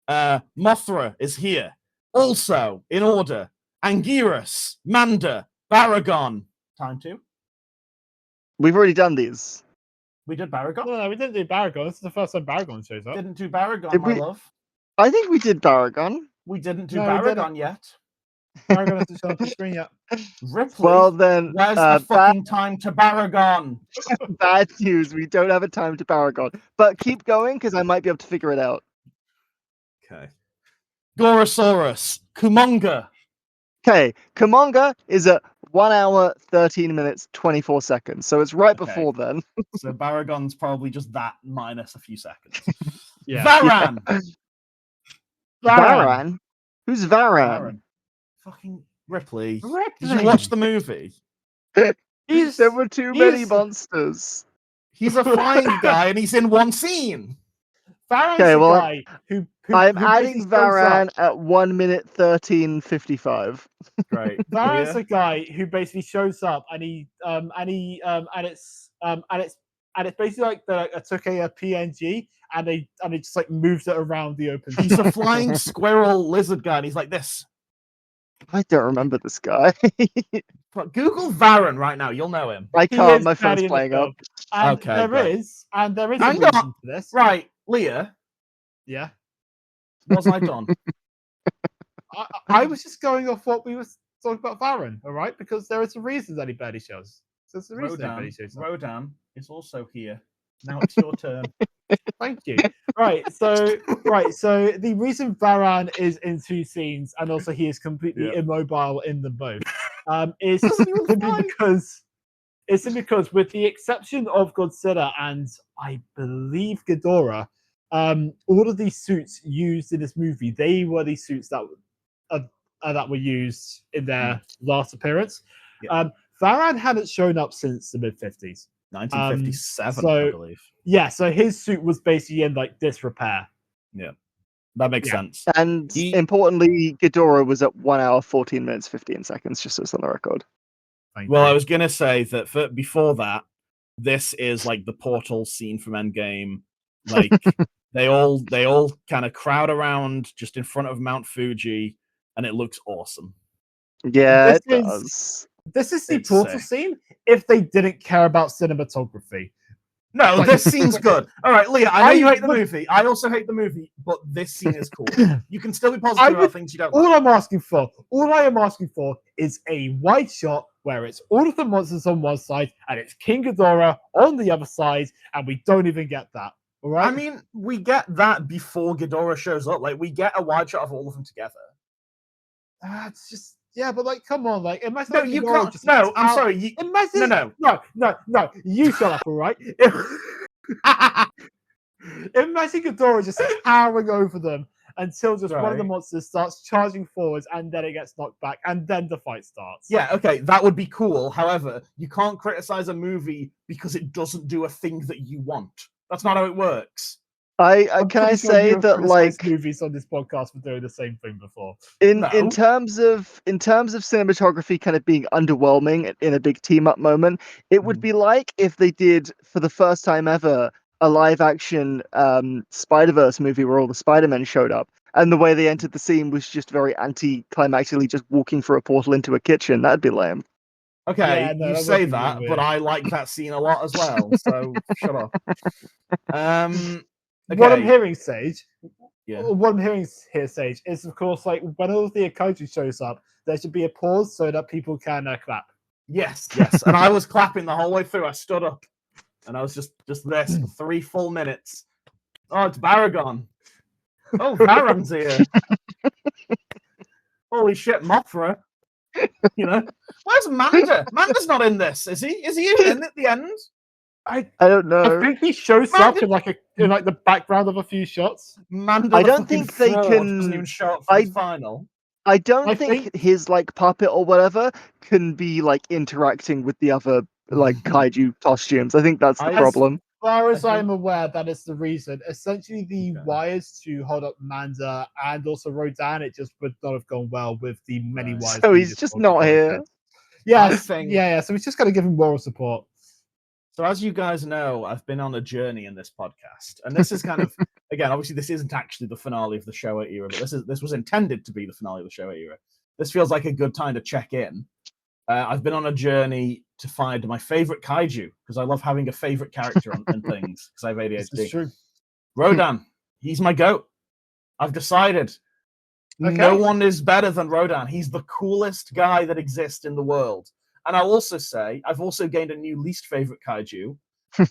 Mothra is here. Also, in order, Anguirus, Manda, Baragon. Time 2. We've already done these. We did Baragon. No, we didn't do Baragon. This is the first time Baragon shows up. Didn't do Baragon, my love. I think we did Baragon. We didn't do Baragon yet. Baragon hasn't shown up on the screen yet. Ripley, well then, where's the fucking time to Baragon? Bad news. We don't have a time to Baragon. But keep going because I might be able to figure it out. Okay. Gorosaurus, Kumonga. Okay, Kumonga is at 1 hour, 13 minutes, 24 seconds. So it's right before then. So Baragon's probably just that minus a few seconds. Yeah. Varan! Varan? Who's Varan? Fucking Ripley. Did you watch the movie? There were too many monsters. He's a flying guy and he's in one scene. Varan's the guy who I'm adding Varan at 1 minute 13:55. Great. Varan's the guy who basically shows up and it's basically like I took a PNG and they just like moved it around the open. He's a flying squirrel lizard guy and he's like this. I don't remember this guy. Google Varan right now, you'll know him. I can't, my phone's playing up. And okay, there is a Hang reason for this. Right, Leah. Yeah. Was I done? I was just going off what we were talking about Varan, all right? Because there is a reason that he barely shows. There's a reason that he barely shows. Rodan is also here. Now it's your turn. Thank you. Right, so the reason Varan is in two scenes and also he is completely immobile in them both is simply because with the exception of Godzilla and I believe Ghidorah, all of these suits used in this movie, they were the suits that were used in their last appearance. Varan hadn't shown up since the mid-50s. 1957, I believe. Yeah, so his suit was basically in like disrepair. Yeah, that makes sense. And importantly, Ghidorah was at 1 hour, 14 minutes, 15 seconds, just so it's on the record. Well, I was going to say that before that, this is like the portal scene from Endgame. Like they all kind of crowd around just in front of Mount Fuji, and it looks awesome. Yeah, it does. This is the portal scene if they didn't care about cinematography. No, this scene's good. All right, Leah, I know you hate the movie. I also hate the movie, but this scene is cool. You can still be positive about things you don't like. All I am asking for is a wide shot where it's all of the monsters on one side and it's King Ghidorah on the other side, and we don't even get that. All right? I mean, we get that before Ghidorah shows up. Like, we get a wide shot of all of them together. It's just... Yeah, but like, come on, like, imagine. No, you can't. No, I'm sorry. Imagine. No. You shut up, all right? Imagine Ghidorah just towering over them until just one of the monsters starts charging forwards, and then it gets knocked back, and then the fight starts. Yeah, okay, that would be cool. However, you can't criticize a movie because it doesn't do a thing that you want. That's not how it works. Can I say that like movies on this podcast were doing the same thing before. In terms of cinematography kind of being underwhelming in a big team up moment, it would be like if they did for the first time ever a live action Spider-Verse movie where all the Spider-Men showed up, and the way they entered the scene was just very anticlimactically just walking through a portal into a kitchen. That'd be lame. Okay, yeah, no, you say that, but I like that scene a lot as well. So shut up. Okay. What I'm hearing, Sage. Yeah. What I'm hearing here, Sage, is of course like when all of the kaiju shows up, there should be a pause so that people can clap. Yes. And I was clapping the whole way through. I stood up, and I was just this for 3 full minutes. Oh, it's Baragon. Oh, Varan's here. Holy shit, Mothra. You know, where's Manda? Manda's not in this, is he? Is he in at the end? I don't know. I think he shows up in the background of a few shots. Manda, I don't think they can. Doesn't even show up for the final. I don't think his like puppet or whatever can be like interacting with the other like kaiju costumes. I think that's the problem. As far as I'm aware, that is the reason. Essentially, the wires to hold up Manda and also Rodan, it just would not have gone well with the many wires. So he's just not here. Yeah. So we've just got to give him moral support. So as you guys know, I've been on a journey in this podcast, and this is kind of, again, obviously this isn't actually the finale of the Showa era, but this was intended to be the finale of the Showa era. This feels like a good time to check in. I've been on a journey to find my favorite kaiju, because I love having a favorite character and things, because I have ADHD. This is true. Rodan, he's my goat. I've decided. Okay. No one is better than Rodan. He's the coolest guy that exists in the world. And I'll also say, I've also gained a new least favorite kaiju.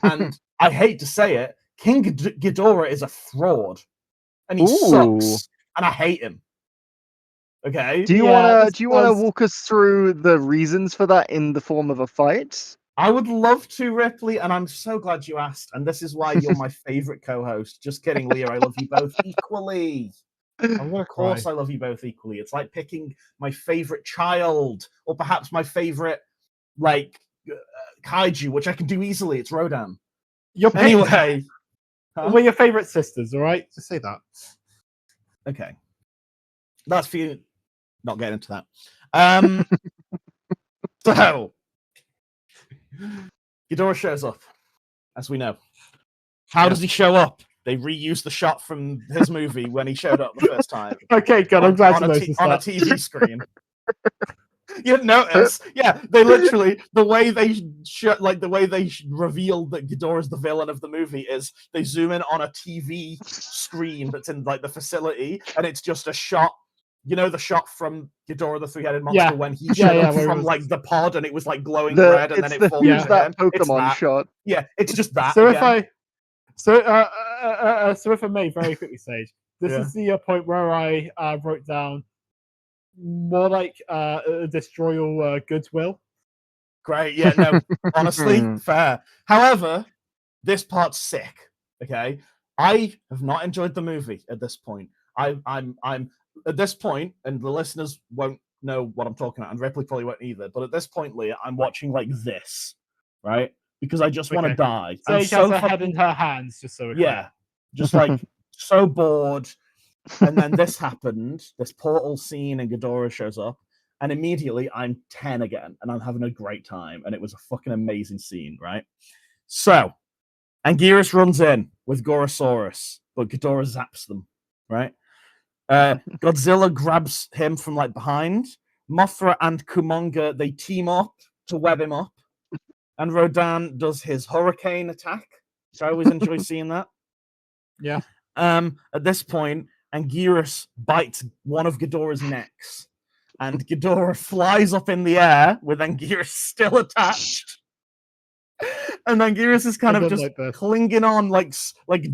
And I hate to say it, King Ghidorah is a fraud. And he sucks. And I hate him. Okay? Do you want to walk us through the reasons for that in the form of a fight? I would love to, Ripley, and I'm so glad you asked. And this is why you're my favorite co-host. Just kidding, Leah. I love you both equally. Of course, I love you both equally. It's like picking my favorite child, or perhaps my favorite, kaiju, which I can do easily. It's Rodan. Anyway, we're your favorite sisters. All right, just say that. Okay, that's for you. Not getting into that. So, Ghidorah shows up, as we know. How does he show up? They reused the shot from his movie when he showed up the first time. Okay, good. I'm glad to notice on a TV screen. You'd notice, they literally the way they reveal that Ghidorah's the villain of the movie is they zoom in on a TV screen that's in like the facility, and it's just a shot. You know the shot from Ghidorah the three-headed monster when he showed up from like the pod and it was like glowing red, and then it falls who's that him. Pokemon shot? Yeah, it's just that. So again. if I may very quickly, Sage, this is the point where I wrote down more like destroy all goodwill. Great, yeah, no, honestly, fair. However, this part's sick. Okay, I have not enjoyed the movie at this point. I'm at this point, and the listeners won't know what I'm talking about, and Ripley probably won't either. But at this point, Leah, I'm watching like this, right? Because I just want to die. Sage has her head in her hands, just so just like so bored. And then this happened, this portal scene, and Ghidorah shows up, and immediately I'm 10 again, and I'm having a great time, and it was a fucking amazing scene, right? So, Anguirus runs in with Gorosaurus, but Ghidorah zaps them, right? Godzilla grabs him from like behind. Mothra and Kumonga, they team up to web him up, and Rodan does his hurricane attack, so I always enjoy seeing that. Yeah. At this point, Anguirus bites one of Ghidorah's necks, and Ghidorah flies up in the air with Anguirus still attached. And Anguirus is kind of just clinging on, like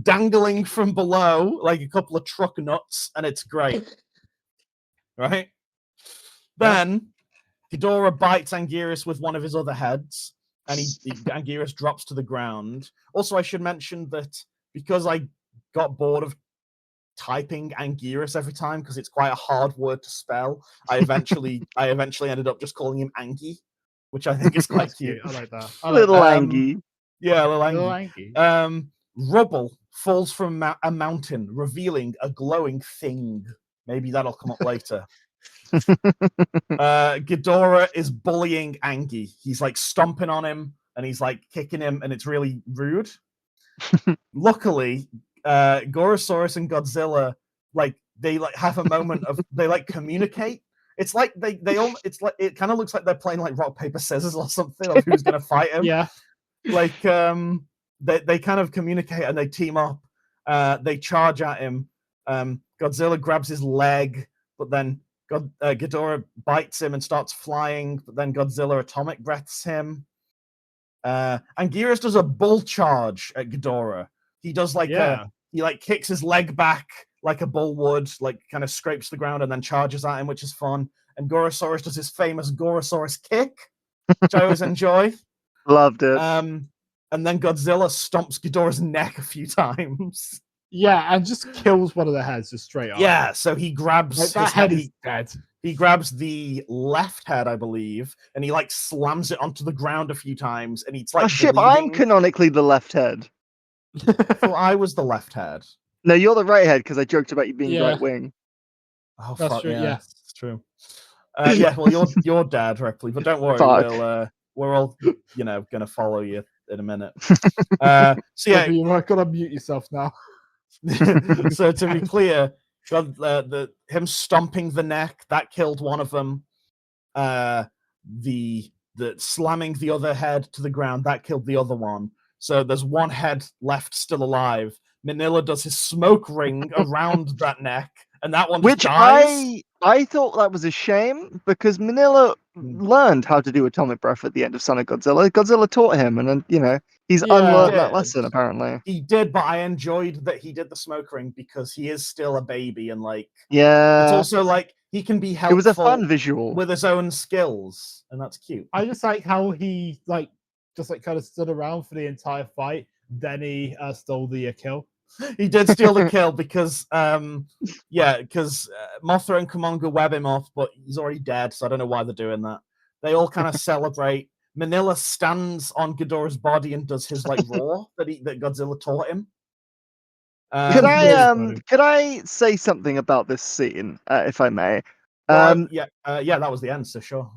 dangling from below, like a couple of truck nuts, and it's great. Right? Then Ghidorah bites Anguirus with one of his other heads, and Anguirus drops to the ground. Also, I should mention that because I got bored of typing Anguirus every time because it's quite a hard word to spell, I eventually ended up just calling him Angie, which I think is quite cute. I like that. Little Angie. Yeah, little Angie. Rubble falls from a mountain, revealing a glowing thing. Maybe that'll come up later. Ghidorah is bullying Angie. He's like stomping on him and he's like kicking him, and it's really rude. Luckily, Gorosaurus and Godzilla they have a moment of they communicate. It's like it kind of looks like they're playing like rock paper scissors or something of who's gonna fight him. Yeah. They kind of communicate and they team up. They charge at him. Godzilla grabs his leg, but then Ghidorah bites him and starts flying. But then Godzilla atomic breaths him. Anguirus does a bull charge at Ghidorah. He does he kicks his leg back like a bull would, like kind of scrapes the ground and then charges at him, which is fun. And Gorosaurus does his famous Gorosaurus kick, which I always enjoy. Loved it. And then Godzilla stomps Ghidorah's neck a few times. Yeah, and just kills one of the heads just straight up. Yeah, so he grabs that head is dead. He grabs the left head, I believe, and he slams it onto the ground a few times, and he's oh shit! I'm canonically the left head. Well, I was the left head. No, you're the right head because I joked about you being right wing. Oh, that's fuck, true. yeah, Yeah, it's true. Yeah, well, you're dead, Ripley, but don't worry, we're all gonna follow you in a minute. So yeah, you're gonna mute yourself now. So to be clear, him stomping the neck that killed one of them. The slamming the other head to the ground that killed the other one. So there's one head left still alive. Manila does his smoke ring around that neck, and that one which dies. I thought that was a shame because Manila learned how to do atomic breath at the end of Son of Godzilla. Godzilla taught him, and then he's unlearned that lesson apparently. He did, but I enjoyed that he did the smoke ring because he is still a baby, and it's also he can be helpful. It was a fun visual with his own skills, and that's cute. I just like how he just kind of stood around for the entire fight. Then he stole the kill. He did steal the kill because Mothra and Kumonga web him off, but he's already dead, so I don't know why they're doing that. They all kind of celebrate. Manila stands on Ghidorah's body and does his roar that Godzilla taught him. Could I say something about this scene, if I may? That was the end, so sure.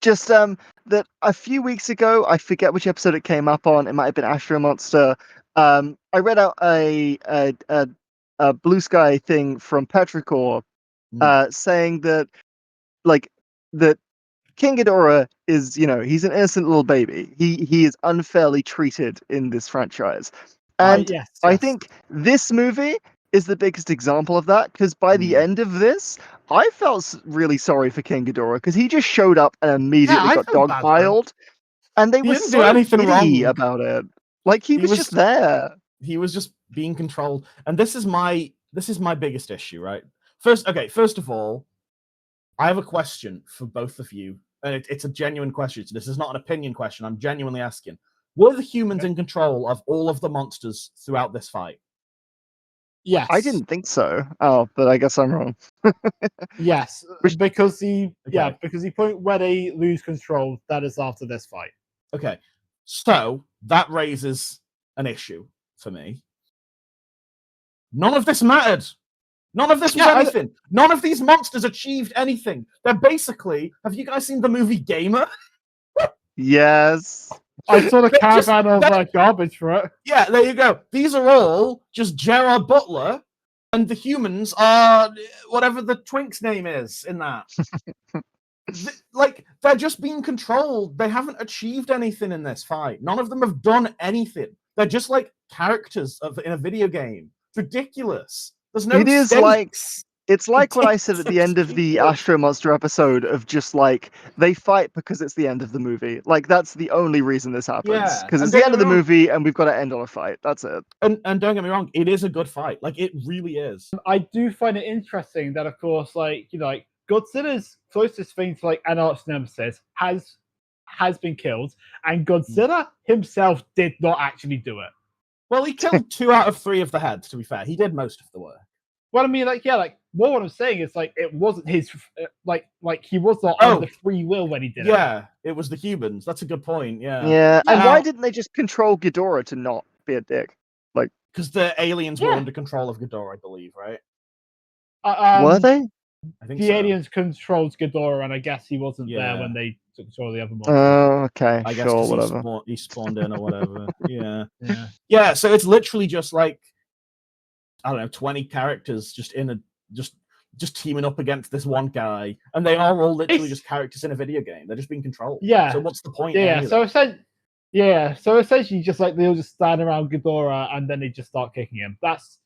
Just that a few weeks ago, I forget which episode it came up on. It might have been Astro Monster. I read out a Blue Sky thing from Petrichor, saying that that King Ghidorah is, he's an innocent little baby. He is unfairly treated in this franchise. And Yes, I yes. think this movie is the biggest example of that, because by the end of this, I felt really sorry for King Ghidorah, because he just showed up and immediately I got feel bad for him. dogpiled, and they He were didn't do so anything giddy wrong. about it. Like, he was just there. He was just being controlled, and this is my biggest issue, right? First of all, I have a question for both of you, and it's a genuine question. So this is not an opinion question. I'm genuinely asking: were the humans in control of all of the monsters throughout this fight? Yes. I didn't think so. Oh, but I guess I'm wrong. Yes, Which- because the Okay. because the point where they lose control, that is after this fight. Okay, so that raises an issue for me. None of this mattered. None of this was anything. None of these monsters achieved anything. They're basically. Have you guys seen the movie Gamer? Yes. I saw the They're just- caravan of garbage for it. Yeah, there you go. These are all just Gerard Butler, and the humans are whatever the twink's name is in that. They're just being controlled. They haven't achieved anything in this fight. None of them have done anything. They're just like characters in a video game. It's ridiculous. There's no It is stakes. It's like what I said at the end of the Astro Monster episode of just like they fight because it's the end of the movie. Like that's the only reason this happens. Yeah, Because and it's the don't end of get the me wrong. movie and we've got to end on a fight. That's it. And don't get me wrong, it is a good fight. Like it really is. I do find it interesting that, of course, like Godzilla's closest thing to like an arch nemesis has been killed, and Godzilla himself did not actually do it. Well, he killed 2 out of 3 of the heads. To be fair, he did most of the work. Well, I mean, what I'm saying is it wasn't his like he was not under free will when he did it. Yeah, it was the humans. That's a good point. Yeah. Yeah. And why didn't they just control Ghidorah to not be a dick? Like because the aliens were under control of Ghidorah, I believe, right? were they? I think the so. aliens controlled Ghidorah, and I guess he wasn't there when they took control of the other monsters. Oh, okay. I guess sure, 'cause whatever. he spawned in or whatever. Yeah. Yeah. Yeah, so it's literally just like I don't know, 20 characters just just teaming up against this one guy, and they are all literally just characters in a video game. They're just being controlled. Yeah. So what's the point? Yeah. So essentially, just like they all just stand around Ghidorah, and then they just start kicking him. That's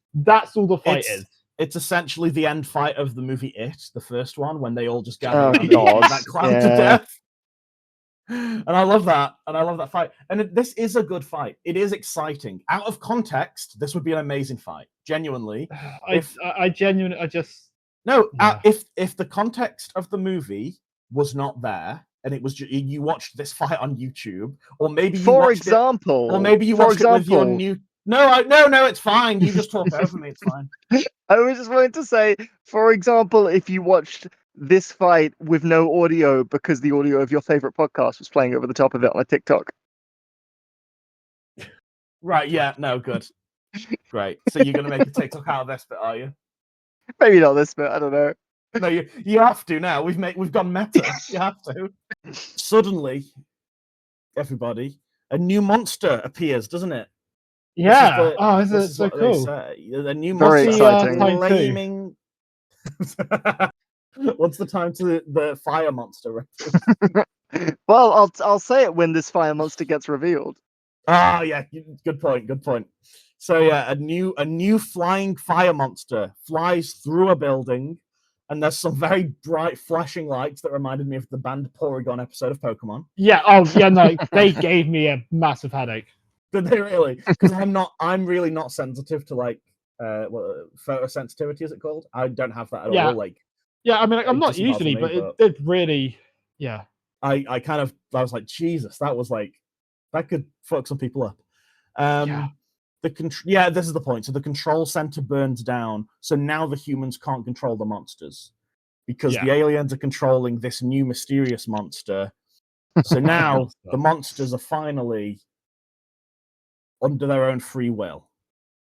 all the fight is. It's essentially the end fight of the movie It, the first one, when they all just gather Oh, around God. that clown to death. And I love that. And I love that fight. And this is a good fight. It is exciting. Out of context, this would be an amazing fight. Genuinely. If the context of the movie was not there, and it was you watched this fight on YouTube, or maybe you watched it with your new. No, it's fine. You just talk over me. It's fine. I was just wanting to say, for example, if you watched this fight with no audio because the audio of your favorite podcast was playing over the top of it on a TikTok. Right, yeah, no, good. Great. So you're going to make a TikTok out of this bit, are you? Maybe not this bit, I don't know. No, you have to now. We've gone meta. You have to. Suddenly, everybody, a new monster appears, is doesn't it? it This is so what cool? They say. A new Very monster exciting. flaming. What's the time to the fire monster? Well, I'll say it when this fire monster gets revealed. Ah, yeah, good point. So yeah, a new flying fire monster flies through a building, and there's some very bright flashing lights that reminded me of the band Porygon episode of Pokemon. Yeah. Oh, yeah. No, they gave me a massive headache. Did they really? Because I'm really not sensitive to like photosensitivity, is it called? I don't have that at all. Like, yeah, I mean, I'm not doesn't bother usually, me, but it did really, yeah. I was like, Jesus, that was like that could fuck some people up. This is the point. So the control center burns down. So now the humans can't control the monsters because the aliens are controlling this new mysterious monster. So now the monsters are finally under their own free will.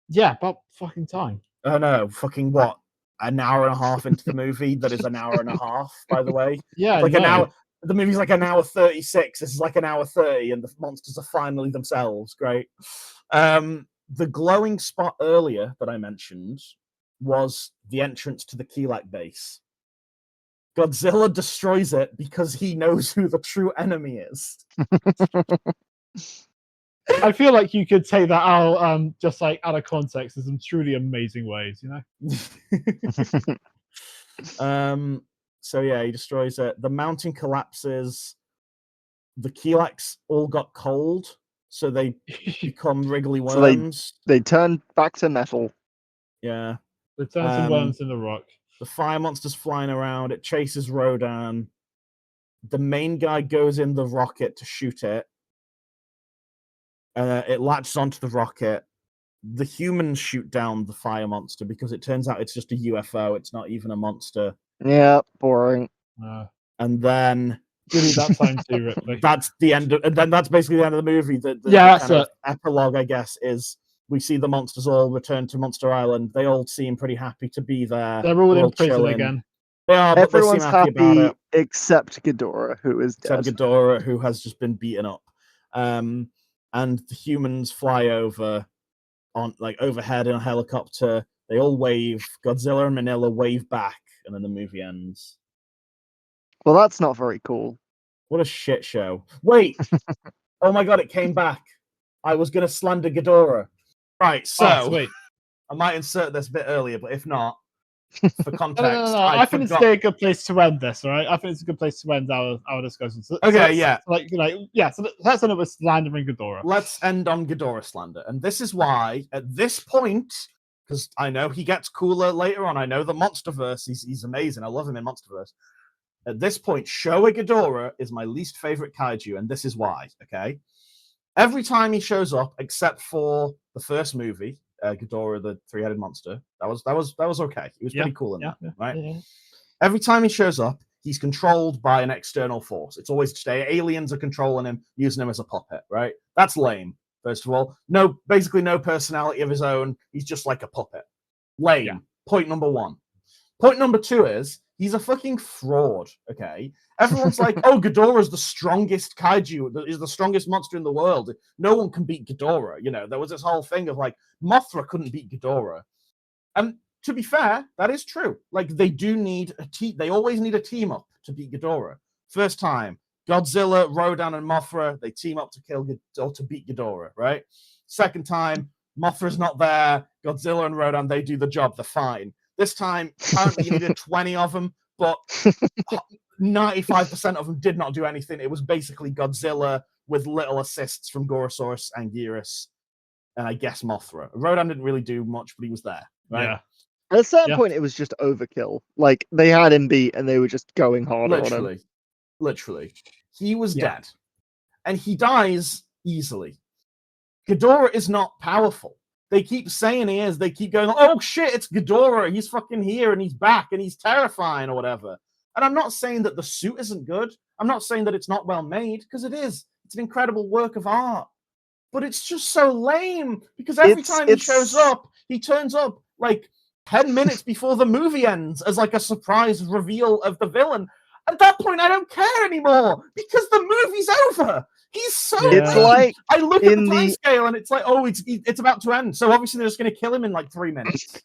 Yeah, about fucking time. Oh no, fucking what? An hour and a half into the movie. That is an hour and a half, by the way. Yeah, like an hour. The movie's like an hour 36. This is like an hour 30, and the monsters are finally themselves. Great. The glowing spot earlier that I mentioned was the entrance to the Keelak base. Godzilla destroys it because he knows who the true enemy is. I feel like you could take that out, just like out of context in some truly amazing ways, you know? So yeah, he destroys it. The mountain collapses. The Keelaks all got cold, so they become wriggly So worms. they turn back to metal. Yeah. The turns and worms in the rock. The fire monster's flying around. It chases Rodan. The main guy goes in the rocket to shoot it. It latches onto the rocket. The humans shoot down the fire monster because it turns out it's just a UFO. It's not even a monster. Yeah, boring. And then Give me that time too, Ripley. that's the end. And then that's basically the end of the movie. The that's kind of it. epilogue, I guess, is we see the monsters all return to Monster Island. They all seem pretty happy to be there. They're all in prison chilling. again. They are, but Everyone's they seem happy about it. except Ghidorah, who is dead. Except Ghidorah, who has just been beaten up. And the humans fly over overhead in a helicopter. They all wave. Godzilla and Manila wave back, and then the movie ends. Well, that's not very cool. What a shit show. Wait. Oh my god, it came back. I was going to slander Ghidorah. Right, so wait. I might insert this a bit earlier, but if not, for context, No. I think it's a good place to end this, all right? I think it's a good place to end our discussion. So let's end it with slandering Ghidorah. Let's end on Ghidorah slander. And this is why, at this point, because I know he gets cooler later on, I know the Monsterverse, he's amazing. I love him in Monsterverse. At this point, Showa Ghidorah is my least favorite kaiju, and this is why, okay? Every time he shows up, except for the first movie, Ghidorah, the three-headed monster, that was okay. He was pretty cool in that, right? Yeah. Every time he shows up, he's controlled by an external force. It's always aliens are controlling him, using him as a puppet, right? That's lame, first of all. Basically no personality of his own. He's just like a puppet. Lame. Yeah. Point number one. Point number two is he's a fucking fraud, okay? Everyone's like, oh, Ghidorah's the strongest kaiju, is the strongest monster in the world. No one can beat Ghidorah. You know, there was this whole thing of like, Mothra couldn't beat Ghidorah. And to be fair, that is true. Like, they do need they always need a team up to beat Ghidorah. First time, Godzilla, Rodan, and Mothra, they team up to beat Ghidorah, right? Second time, Mothra's not there. Godzilla and Rodan, they do the job. They're fine. This time, apparently you needed 20 of them, but 95% of them did not do anything. It was basically Godzilla with little assists from Gorosaurus, Anguirus, and I guess Mothra. Rodan didn't really do much, but he was there, right? Yeah. At a certain point, it was just overkill. Like, they had him beat, and they were just going harder on him. Literally. He was dead. And he dies easily. Ghidorah is not powerful. They keep saying he is. They keep going, oh shit, it's Ghidorah. He's fucking here, and he's back, and he's terrifying, or whatever. And I'm not saying that the suit isn't good. I'm not saying that it's not well made, because it is. It's an incredible work of art. But it's just so lame, because every time he shows up, he turns up like 10 minutes before the movie ends as like a surprise reveal of the villain. At that point, I don't care anymore, because the movie's over. He's so It's like I look at the time scale and it's like, oh, it's about to end. So obviously they're just going to kill him in like 3 minutes.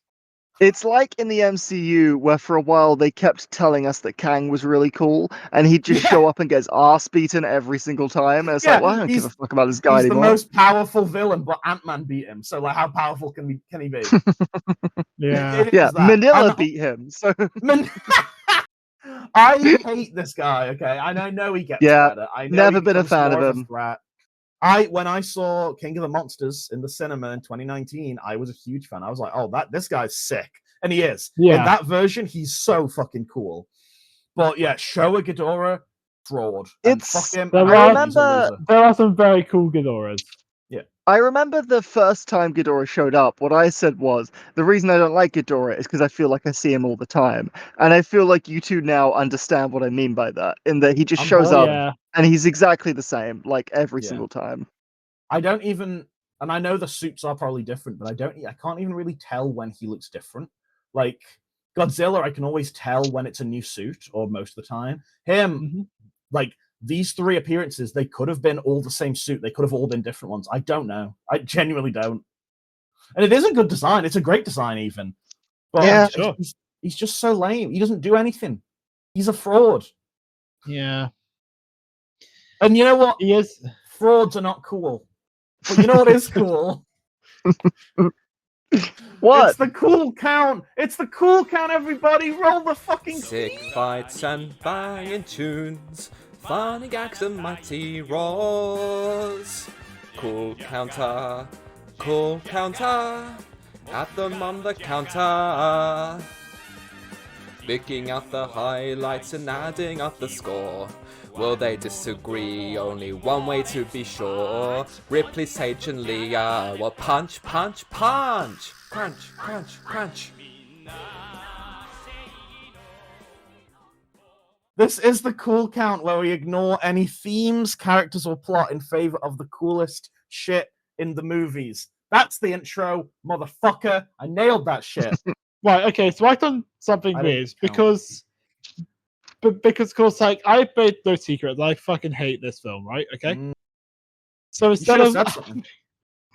It's like in the MCU where for a while they kept telling us that Kang was really cool, and he'd just show up and get his ass beaten every single time. And it's like, well, I don't give a fuck about this guy anymore. He's the most powerful villain, but Ant-Man beat him. So like, how powerful can he be? Manila beat him. So I hate this guy. Okay, and I know he gets better. I know never been a fan of him. When I saw King of the Monsters in the cinema in 2019, I was a huge fan. I was like, oh, this guy's sick. And he is. Yeah. In that version, he's so fucking cool. But yeah, Showa Ghidorah, fraud. Fuck him. There are some very cool Ghidorahs. Yeah. I remember the first time Ghidorah showed up, what I said was, the reason I don't like Ghidorah is because I feel like I see him all the time. And I feel like you two now understand what I mean by that, in that he just shows up and he's exactly the same, like every single time. I don't even, and I know the suits are probably different, but I can't even really tell when he looks different. Like Godzilla, I can always tell when it's a new suit, or most of the time. Him, like, these 3 appearances, they could have been all the same suit. They could have all been different ones. I don't know. I genuinely don't. And it is a good design. It's a great design, even. But he's just so lame. He doesn't do anything. He's a fraud. Yeah. And you know what? He is. Frauds are not cool. But you know what is cool? What? It's the cool count. It's the cool count, everybody. Roll the fucking... Sick fights and banging tunes, funny gags and mighty roars. Cool counter, at them on the counter. Picking out the highlights and adding up the score. Will they disagree? Only one way to be sure. Ripley, Sage and Leah will punch, punch, punch. Crunch, crunch, crunch. This is the cool count where we ignore any themes, characters, or plot in favor of the coolest shit in the movies. That's the intro, motherfucker. I nailed that shit. Right, okay, so I've done something I didn't weird count. because, of course, like, I made no secret that I fucking hate this film, right? Okay? Mm. So You instead should've of said something.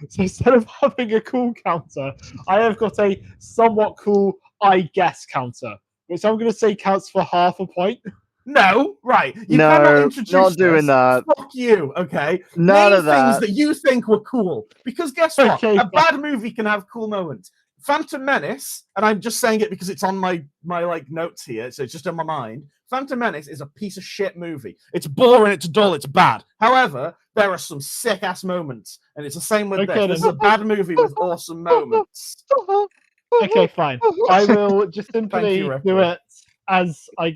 so instead of having a cool counter, I have got a somewhat cool I guess counter, which I'm going to say counts for half a point. No, right. You No, cannot introduce not doing this. that. Fuck you, okay? None Name of that. things that you think were cool. Because guess what? Okay, A bad movie can have cool moments. Phantom Menace, and I'm just saying it because it's on my like notes here, so it's just in my mind. Phantom Menace is a piece of shit movie. It's boring, it's dull, it's bad. However, there are some sick ass moments, and it's the same with Okay, this. This is a bad movie with awesome moments. Okay, fine. I will just simply you, Ripley. do it as I.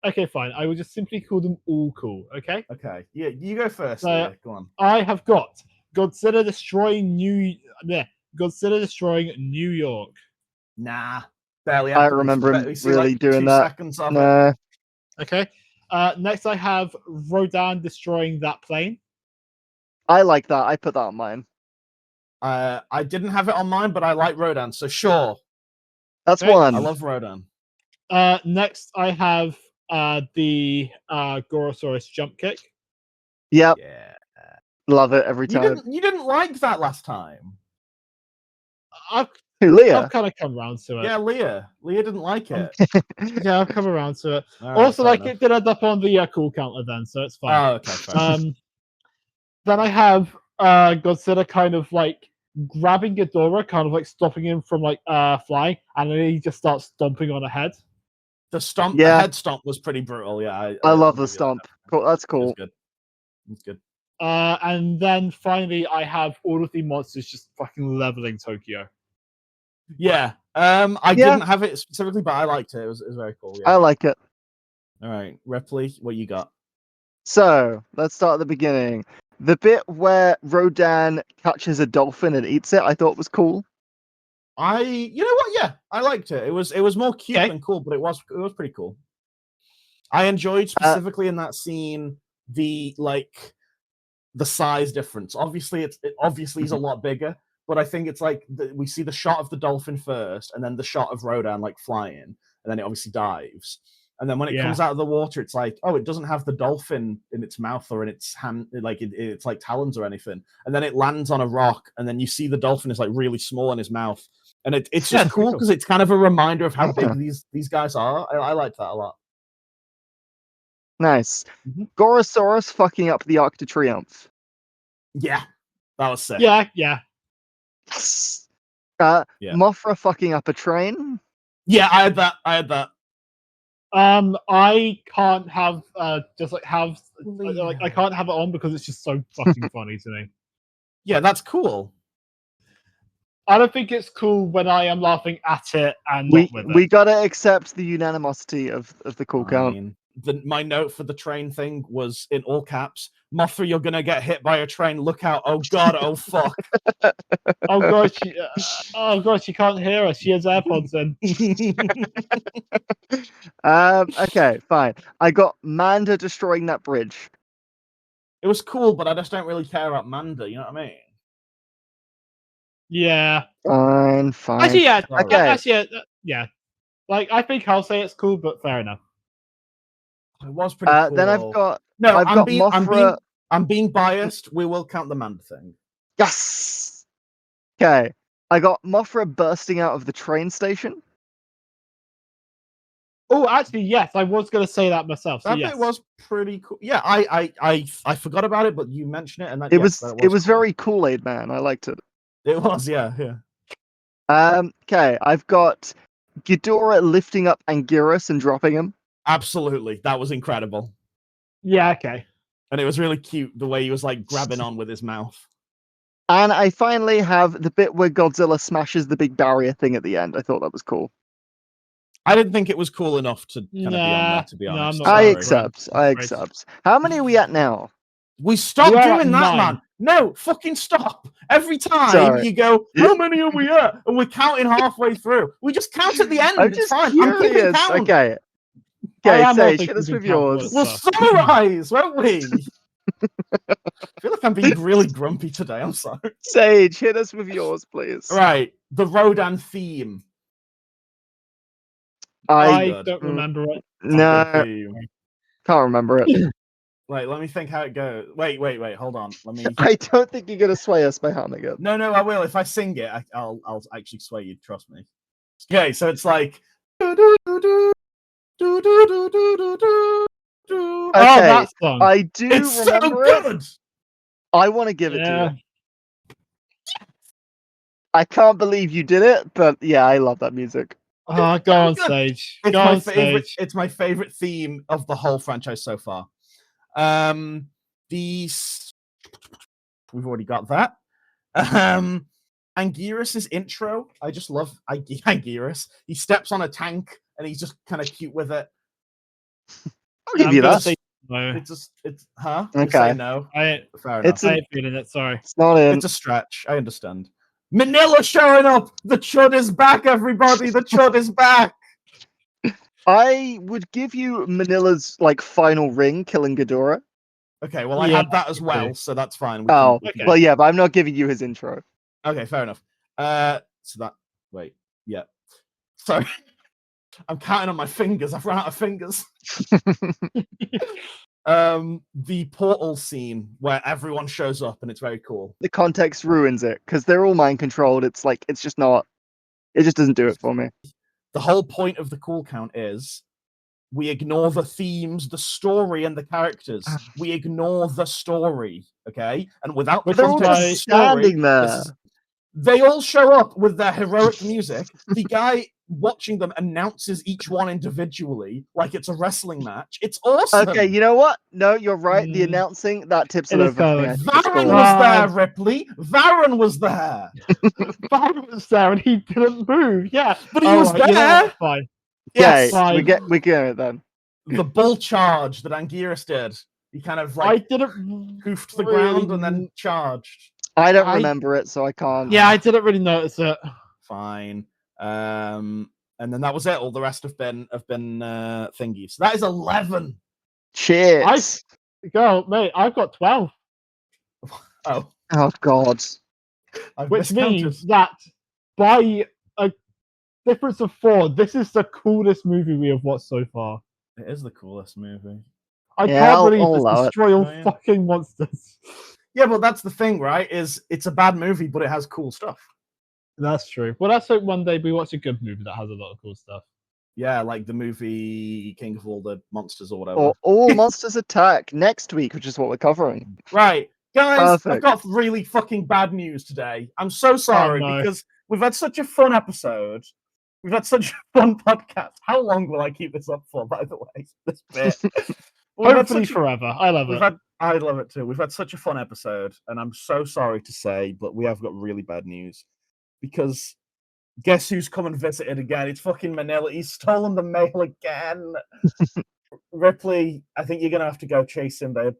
Okay, fine. I will just simply call them all cool. Okay. Okay, yeah, you go first. So- Leah. Go on. I have got Godzilla destroying Godzilla destroying New York. Nah, barely. I after we- remember him we see, really like, doing 2 that. seconds of it. No, Okay. Next, I have Rodan destroying that plane. I like that. I put that on mine. I didn't have it on mine, but I like Rodan, so sure. That's Okay, one. I love Rodan. Next, I have the Gorosaurus jump kick. Yep, Yeah. love it every You time. didn't like that last time. I've Who, Leah? kind of come around to it. Yeah, Leah. Leah didn't like it. Yeah, I've come around to it. All right, Also, fair like, enough. it did end up on the cool counter then, so it's fine. Oh, okay. Fair enough. Then I have Godzilla kind of like grabbing Ghidorah, kind of like stopping him from like flying, and then he just starts stomping on a head. The stomp, Yeah. the head stomp was pretty brutal. Yeah, I love I'll the give you that. stomp. Cool. That's It cool. was good. It's good. And then finally, I have all of the monsters just fucking leveling Tokyo. Yeah. I Yeah. didn't have it specifically, but I liked it. It was very cool. I Yeah. like it. All right, Ripley, what you got? So let's start at the beginning. The bit where Rodan catches a dolphin and eats it, I thought was cool. You know what? Yeah, I liked it. It was more cute Okay. than cool, but it was pretty cool. I enjoyed specifically in that scene the size difference. Obviously, it obviously is a lot bigger, but I think it's like we see the shot of the dolphin first, and then the shot of Rodan like flying, and then it obviously dives. And then when it comes out of the water, it's like, oh, it doesn't have the dolphin in its mouth or in its hand, like it's like talons or anything. And then it lands on a rock, and then you see the dolphin is like really small in his mouth, and it's just That's cool cool. because it's kind of a reminder of how big these guys are. I liked that a lot. Nice. Mhm. Gorosaurus fucking up the Arc de Triomphe. Yeah, that was sick. Yeah. Yes. Yeah. Mothra fucking up a train. Yeah, I had that. I can't have just like have I can't have it on because it's just so fucking funny to me. Yeah, that's cool. I don't think it's cool when I am laughing at it and We not with it. we gotta accept the unanimosity of the cool count. Fine. My note for the train thing was in all caps. Mothra, you're gonna get hit by a train. Look out! Oh god! Oh fuck! Oh god, she can't hear us. She has AirPods in. Okay, fine. I got Manda destroying that bridge. It was cool, but I just don't really care about Manda. You know what I mean? Yeah. Fine. Actually, yeah. Alright. Okay. Actually, yeah. Like, I think I'll say it's cool, but fair enough. It was pretty cool. Then I've got no. I've got Mothra. I'm being biased. We will count the Manda thing. Yes. Okay. I got Mothra bursting out of the train station. Oh, actually, yes, I was going to say that myself. So That yes. bit was pretty cool. Yeah, I forgot about it, but you mentioned it, and that It yes, was that it was cool. very Kool-Aid Man. I liked it. It was, yeah. Okay, I've got Ghidorah lifting up Anguirus and dropping him. Absolutely, that was incredible, Yeah, okay. and it was really cute the way he was like grabbing on with his mouth. And I finally have the bit where Godzilla smashes the big barrier thing at the end. I thought that was cool. I didn't think it was cool enough to kind of be on there, to be no, I'm honest. not I Sorry. accept. I Right. accept. How many are we at now? We stopped We are doing at that, 9. man. No, fucking stop. Every time Sorry. you go, how many are we at? And we're counting halfway through. We just count at the end. I'm it's just fine. I'm keeping curious. count. Okay. I Okay, am Sage, also hit us keeping with count for yours. it. We'll stuff. summarize, won't we? I feel like I'm being really grumpy today. I'm sorry. Sage, hit us with yours, please. Right. The Rodan theme. I Good. don't remember it. No, Good theme. can't remember it. Wait, let me think how it goes. Wait. Hold on. Let me. I don't think you're gonna sway us by humming it. No, I will. If I sing it, I'll actually sway you. Trust me. Okay, so it's like. Okay, Oh, that song. I do It's so remember it. good. I want to give it to Yeah. you. I can't believe you did it, but yeah, I love that music. Oh, go on, Good. Sage. It's Go my on, favorite. Sage. It's my favorite theme of the whole franchise so far. These we've already got that. Anguirus's intro. I just love Anguirus. He steps on a tank and he's just kind of cute with it. I'll give I'm you gonna that. say no. It's huh? You Okay. say no. I Fair enough. ain't feeling it. Sorry. It's not in. It's a stretch. I understand. Manila showing up. The chud is back, everybody. The chud is back. I would give you Manila's like final ring, killing Ghidorah. Okay, well, I Yeah, had that as me well, too. so that's fine. Oh, Okay. well, yeah, but I'm not giving you his intro. Okay, fair enough. So that wait, yeah. Sorry, I'm counting on my fingers. I've run out of fingers. The portal scene where everyone shows up and it's very cool. The context ruins it because they're all mind controlled. It's like it's just not. It just doesn't do it for me. The whole point of the cool count is we ignore the themes, the story, and the characters. We ignore the story, okay? And without the Which They're all context of just the story, standing there. they all show up with their heroic music. The guy watching them announces each one individually like it's a wrestling match. It's awesome. Okay, you know what? No, you're right. The Mm. announcing that tips It it is over for me. kind I of think it's Varen cool. was there, Ripley. Varen was there. Byron was there and he didn't move. Yeah, But he was right, you know there. what? Fine. Yes. Okay, fine. we get it then. The bull charge that Anguirus did. He kind of I like didn't hoofed the really- ground and then charged. I don't I- remember it, so I can't. Yeah, I didn't really notice it. Fine. And then that was it. All the rest have been thingies. So that is 11. Shit. Go, mate. I've got 12, Oh, Oh God. I've which miscounted. means that by a difference of 4, this is the coolest movie we have watched so far. It is the coolest movie. I Yeah, can't I'll believe allow it's it. destroy all Oh, yeah. fucking monsters. Yeah, but that's the thing, right? Is it's a bad movie, but it has cool stuff. That's true. Well, let's hope one day we watch a good movie that has a lot of cool stuff. Yeah, like the movie King of All the Monsters or whatever. Or all monsters attack next week, which is what we're covering. Right, guys, I've Perfect. got really fucking bad news today. I'm so sorry no. because we've had such a fun episode. We've had such a fun podcast. How long will I keep this up for, by the way? This bit. We've had Hopefully such a- forever. I love it. I love it too. We've had such a fun episode, and I'm so sorry to say, but we have got really bad news. Because guess who's come and visited again? It's fucking Manila. He's stolen the mail again. Ripley, I think you're gonna have to go chase him, babe.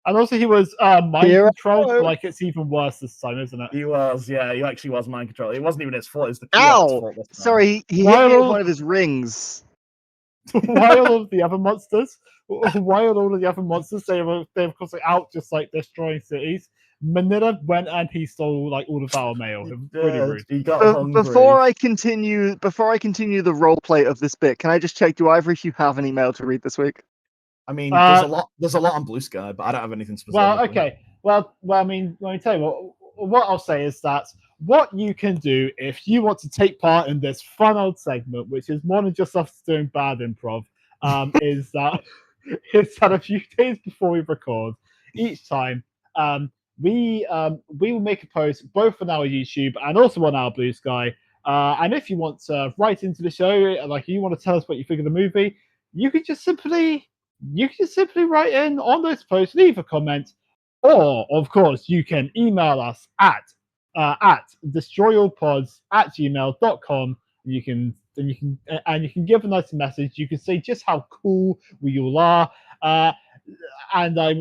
And also, he was mind Here I controlled. go. Like it's even worse this time, isn't it? He was, yeah, he actually was mind control. It wasn't even his fault. It was the Ow! fault this time. Sorry, he hit Why me with all- one of his rings. Why all of the other monsters? Why are all of the other monsters? They're of course out just like destroying cities. Manila went and he stole like all of our mail. He It was really did. rude. He got hungry. Before I continue the role play of this bit, can I just check? Do either of you have any mail to read this week? I mean, Uh, there's a lot on Blue Sky, but I don't have anything specific. Well, okay. Well, I mean, let me tell you what I'll say is that what you can do if you want to take part in this fun old segment, which is more than just us doing bad improv, is that a few days before we record, each time, we will make a post both on our YouTube and also on our Blue Sky. And if you want to write into the show, like you want to tell us what you think of the movie, you can just simply write in on those posts, leave a comment, or of course you can email us at destroyallpods@gmail.com. You can give a nice message. You can say just how cool we all are. And I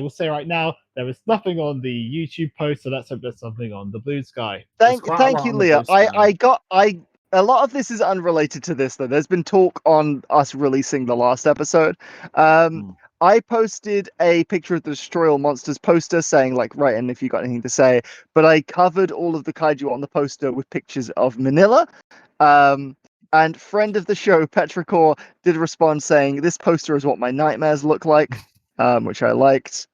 will say right now, there is nothing on the YouTube post, so let's hope there's something on the Blue Sky. Thank you, Leah. A lot of this is unrelated to this though. There's been talk on us releasing the last episode. I posted a picture of the Destroy All Monsters poster saying, like, write in if you got anything to say. But I covered all of the kaiju on the poster with pictures of Manila. And friend of the show, Petrichor, did respond saying, this poster is what my nightmares look like, which I liked.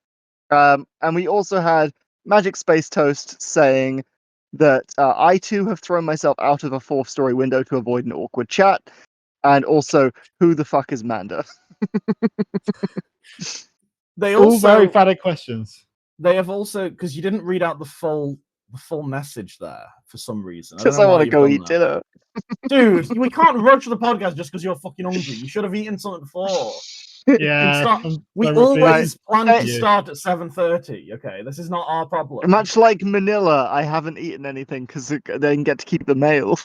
And we also had Magic Space Toast saying that I too have thrown myself out of a 4th-story window to avoid an awkward chat. And also, who the fuck is Manda? They all also very valid questions. They have also, because you didn't read out the full message there for some reason. Because I want to go eat dinner. Dude, we can't rush the podcast just because you're fucking hungry. You should have eaten something before. Yeah. We always plan to start at 7:30. Okay, this is not our problem. Much like Manila, I haven't eaten anything because they didn't get to keep the mail.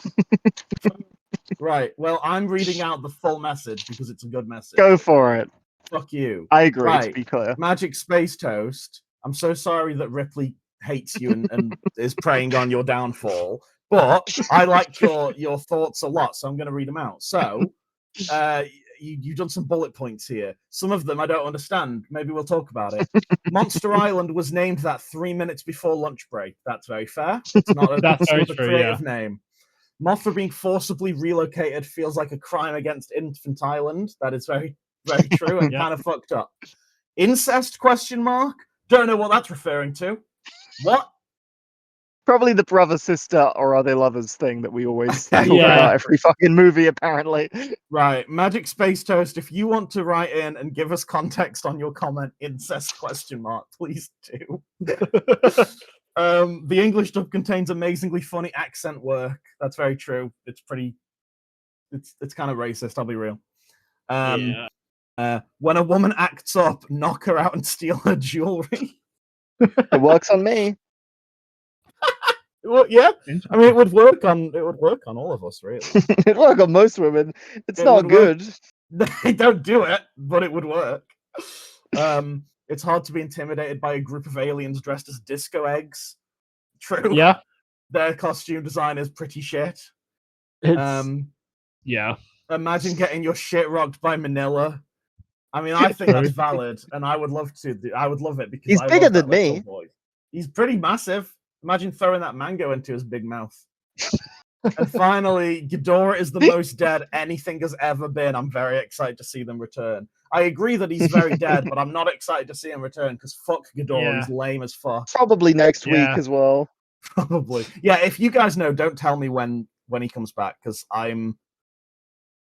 Right. Well, I'm reading out the full message because it's a good message. Go for it. Fuck you. I agree, right. To be clear. Magic Space Toast. I'm so sorry that Ripley hates you and is preying on your downfall, but I like your thoughts a lot, so I'm going to read them out. So, you've done some bullet points here. Some of them I don't understand. Maybe we'll talk about it. Monster Island was named that 3 minutes before lunch break. That's very fair. It's not a creative name. Mothra being forcibly relocated feels like a crime against Infant Island. That is very, very true and kind of fucked up. Incest ? Don't know what that's referring to. What? Probably the brother, sister, or are they lovers thing that we always talk about every fucking movie, apparently. Right. Magic Space Toast, if you want to write in and give us context on your comment, incest ? Please do. The English dub contains amazingly funny accent work. That's very true. It's pretty. It's kind of racist. I'll be real. When a woman acts up, knock her out and steal her jewelry. It works on me. Well, yeah, I mean, it would work on all of us, really. It'd work on most women. It's not good. They don't do it, but it would work. It's hard to be intimidated by a group of aliens dressed as disco eggs. True. Yeah. Their costume design is pretty shit. Yeah. Imagine getting your shit rocked by Manila. I mean, I think that's valid, and I would love to. I would love it because he's bigger than me. He's pretty massive. Imagine throwing that mango into his big mouth. And finally, Ghidorah is the most dead anything has ever been. I'm very excited to see them return. I agree that he's very dead, but I'm not excited to see him return because fuck Ghidorah, he's lame as fuck. Probably next week as well. Probably. Yeah, if you guys know, don't tell me when he comes back because I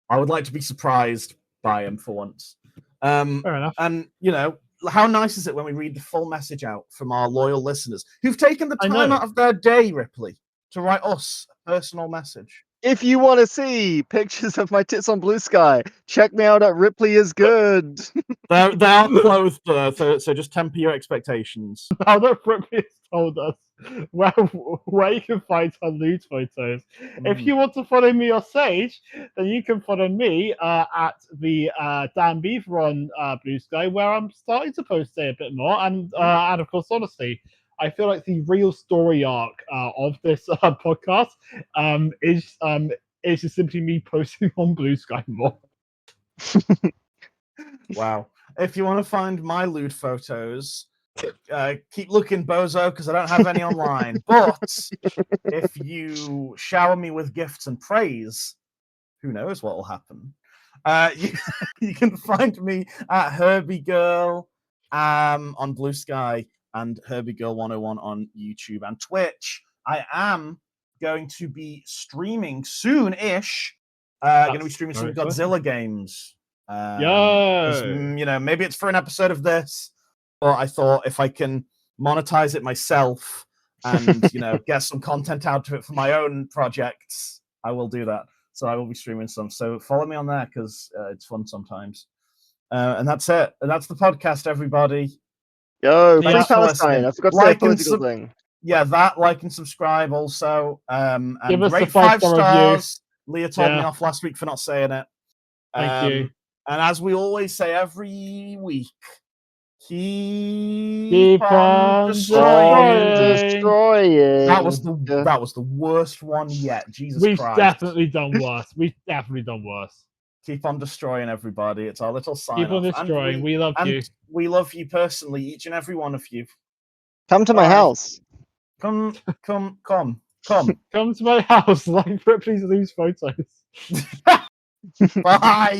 would like to be surprised by him for once. Fair enough. And you know, how nice is it when we read the full message out from our loyal listeners who've taken the time out of their day, Ripley, to write us a personal message. If you want to see pictures of my tits on Blue Sky, check me out at Ripley is Good. They're clothed, so just temper your expectations. Now that Ripley has told us where you can find her nude photos. If you want to follow me or Sage, then you can follow me at the Dan Beaver on Blue Sky, where I'm starting to post a bit more. And of course, honestly, I feel like the real story arc of this podcast is just simply me posting on Blue Sky more. Wow. If you want to find my lewd photos, keep looking, bozo, because I don't have any online. But if you shower me with gifts and praise, who knows what will happen? You can find me at Herbie Girl on Blue Sky and Herbie Girl 101 on YouTube and Twitch. I am going to be streaming soon-ish. Going to be streaming some Godzilla games. Maybe it's for an episode of this, but I thought if I can monetize it myself and get some content out of it for my own projects, I will do that. So I will be streaming some. So follow me on there because it's fun sometimes. And that's it. And that's the podcast, everybody. Yo, Thanks free for Palestine. listening. I forgot to say a Like and political thing. Yeah, that, like and subscribe also. And Give us rate a 5 5-star stars. Leah told me Yeah. off last week for not saying it. Thank you. And as we always say every week, keep on destroying. Destroying. That was the worst one yet. Jesus We've Christ. definitely done worse. Keep on destroying, everybody. It's our little sign Keep on off. destroying. We love you. We love you personally, each and every one of you. Come to my Bye. house. Come. Come to my house, like Ripley's loose photos. Bye.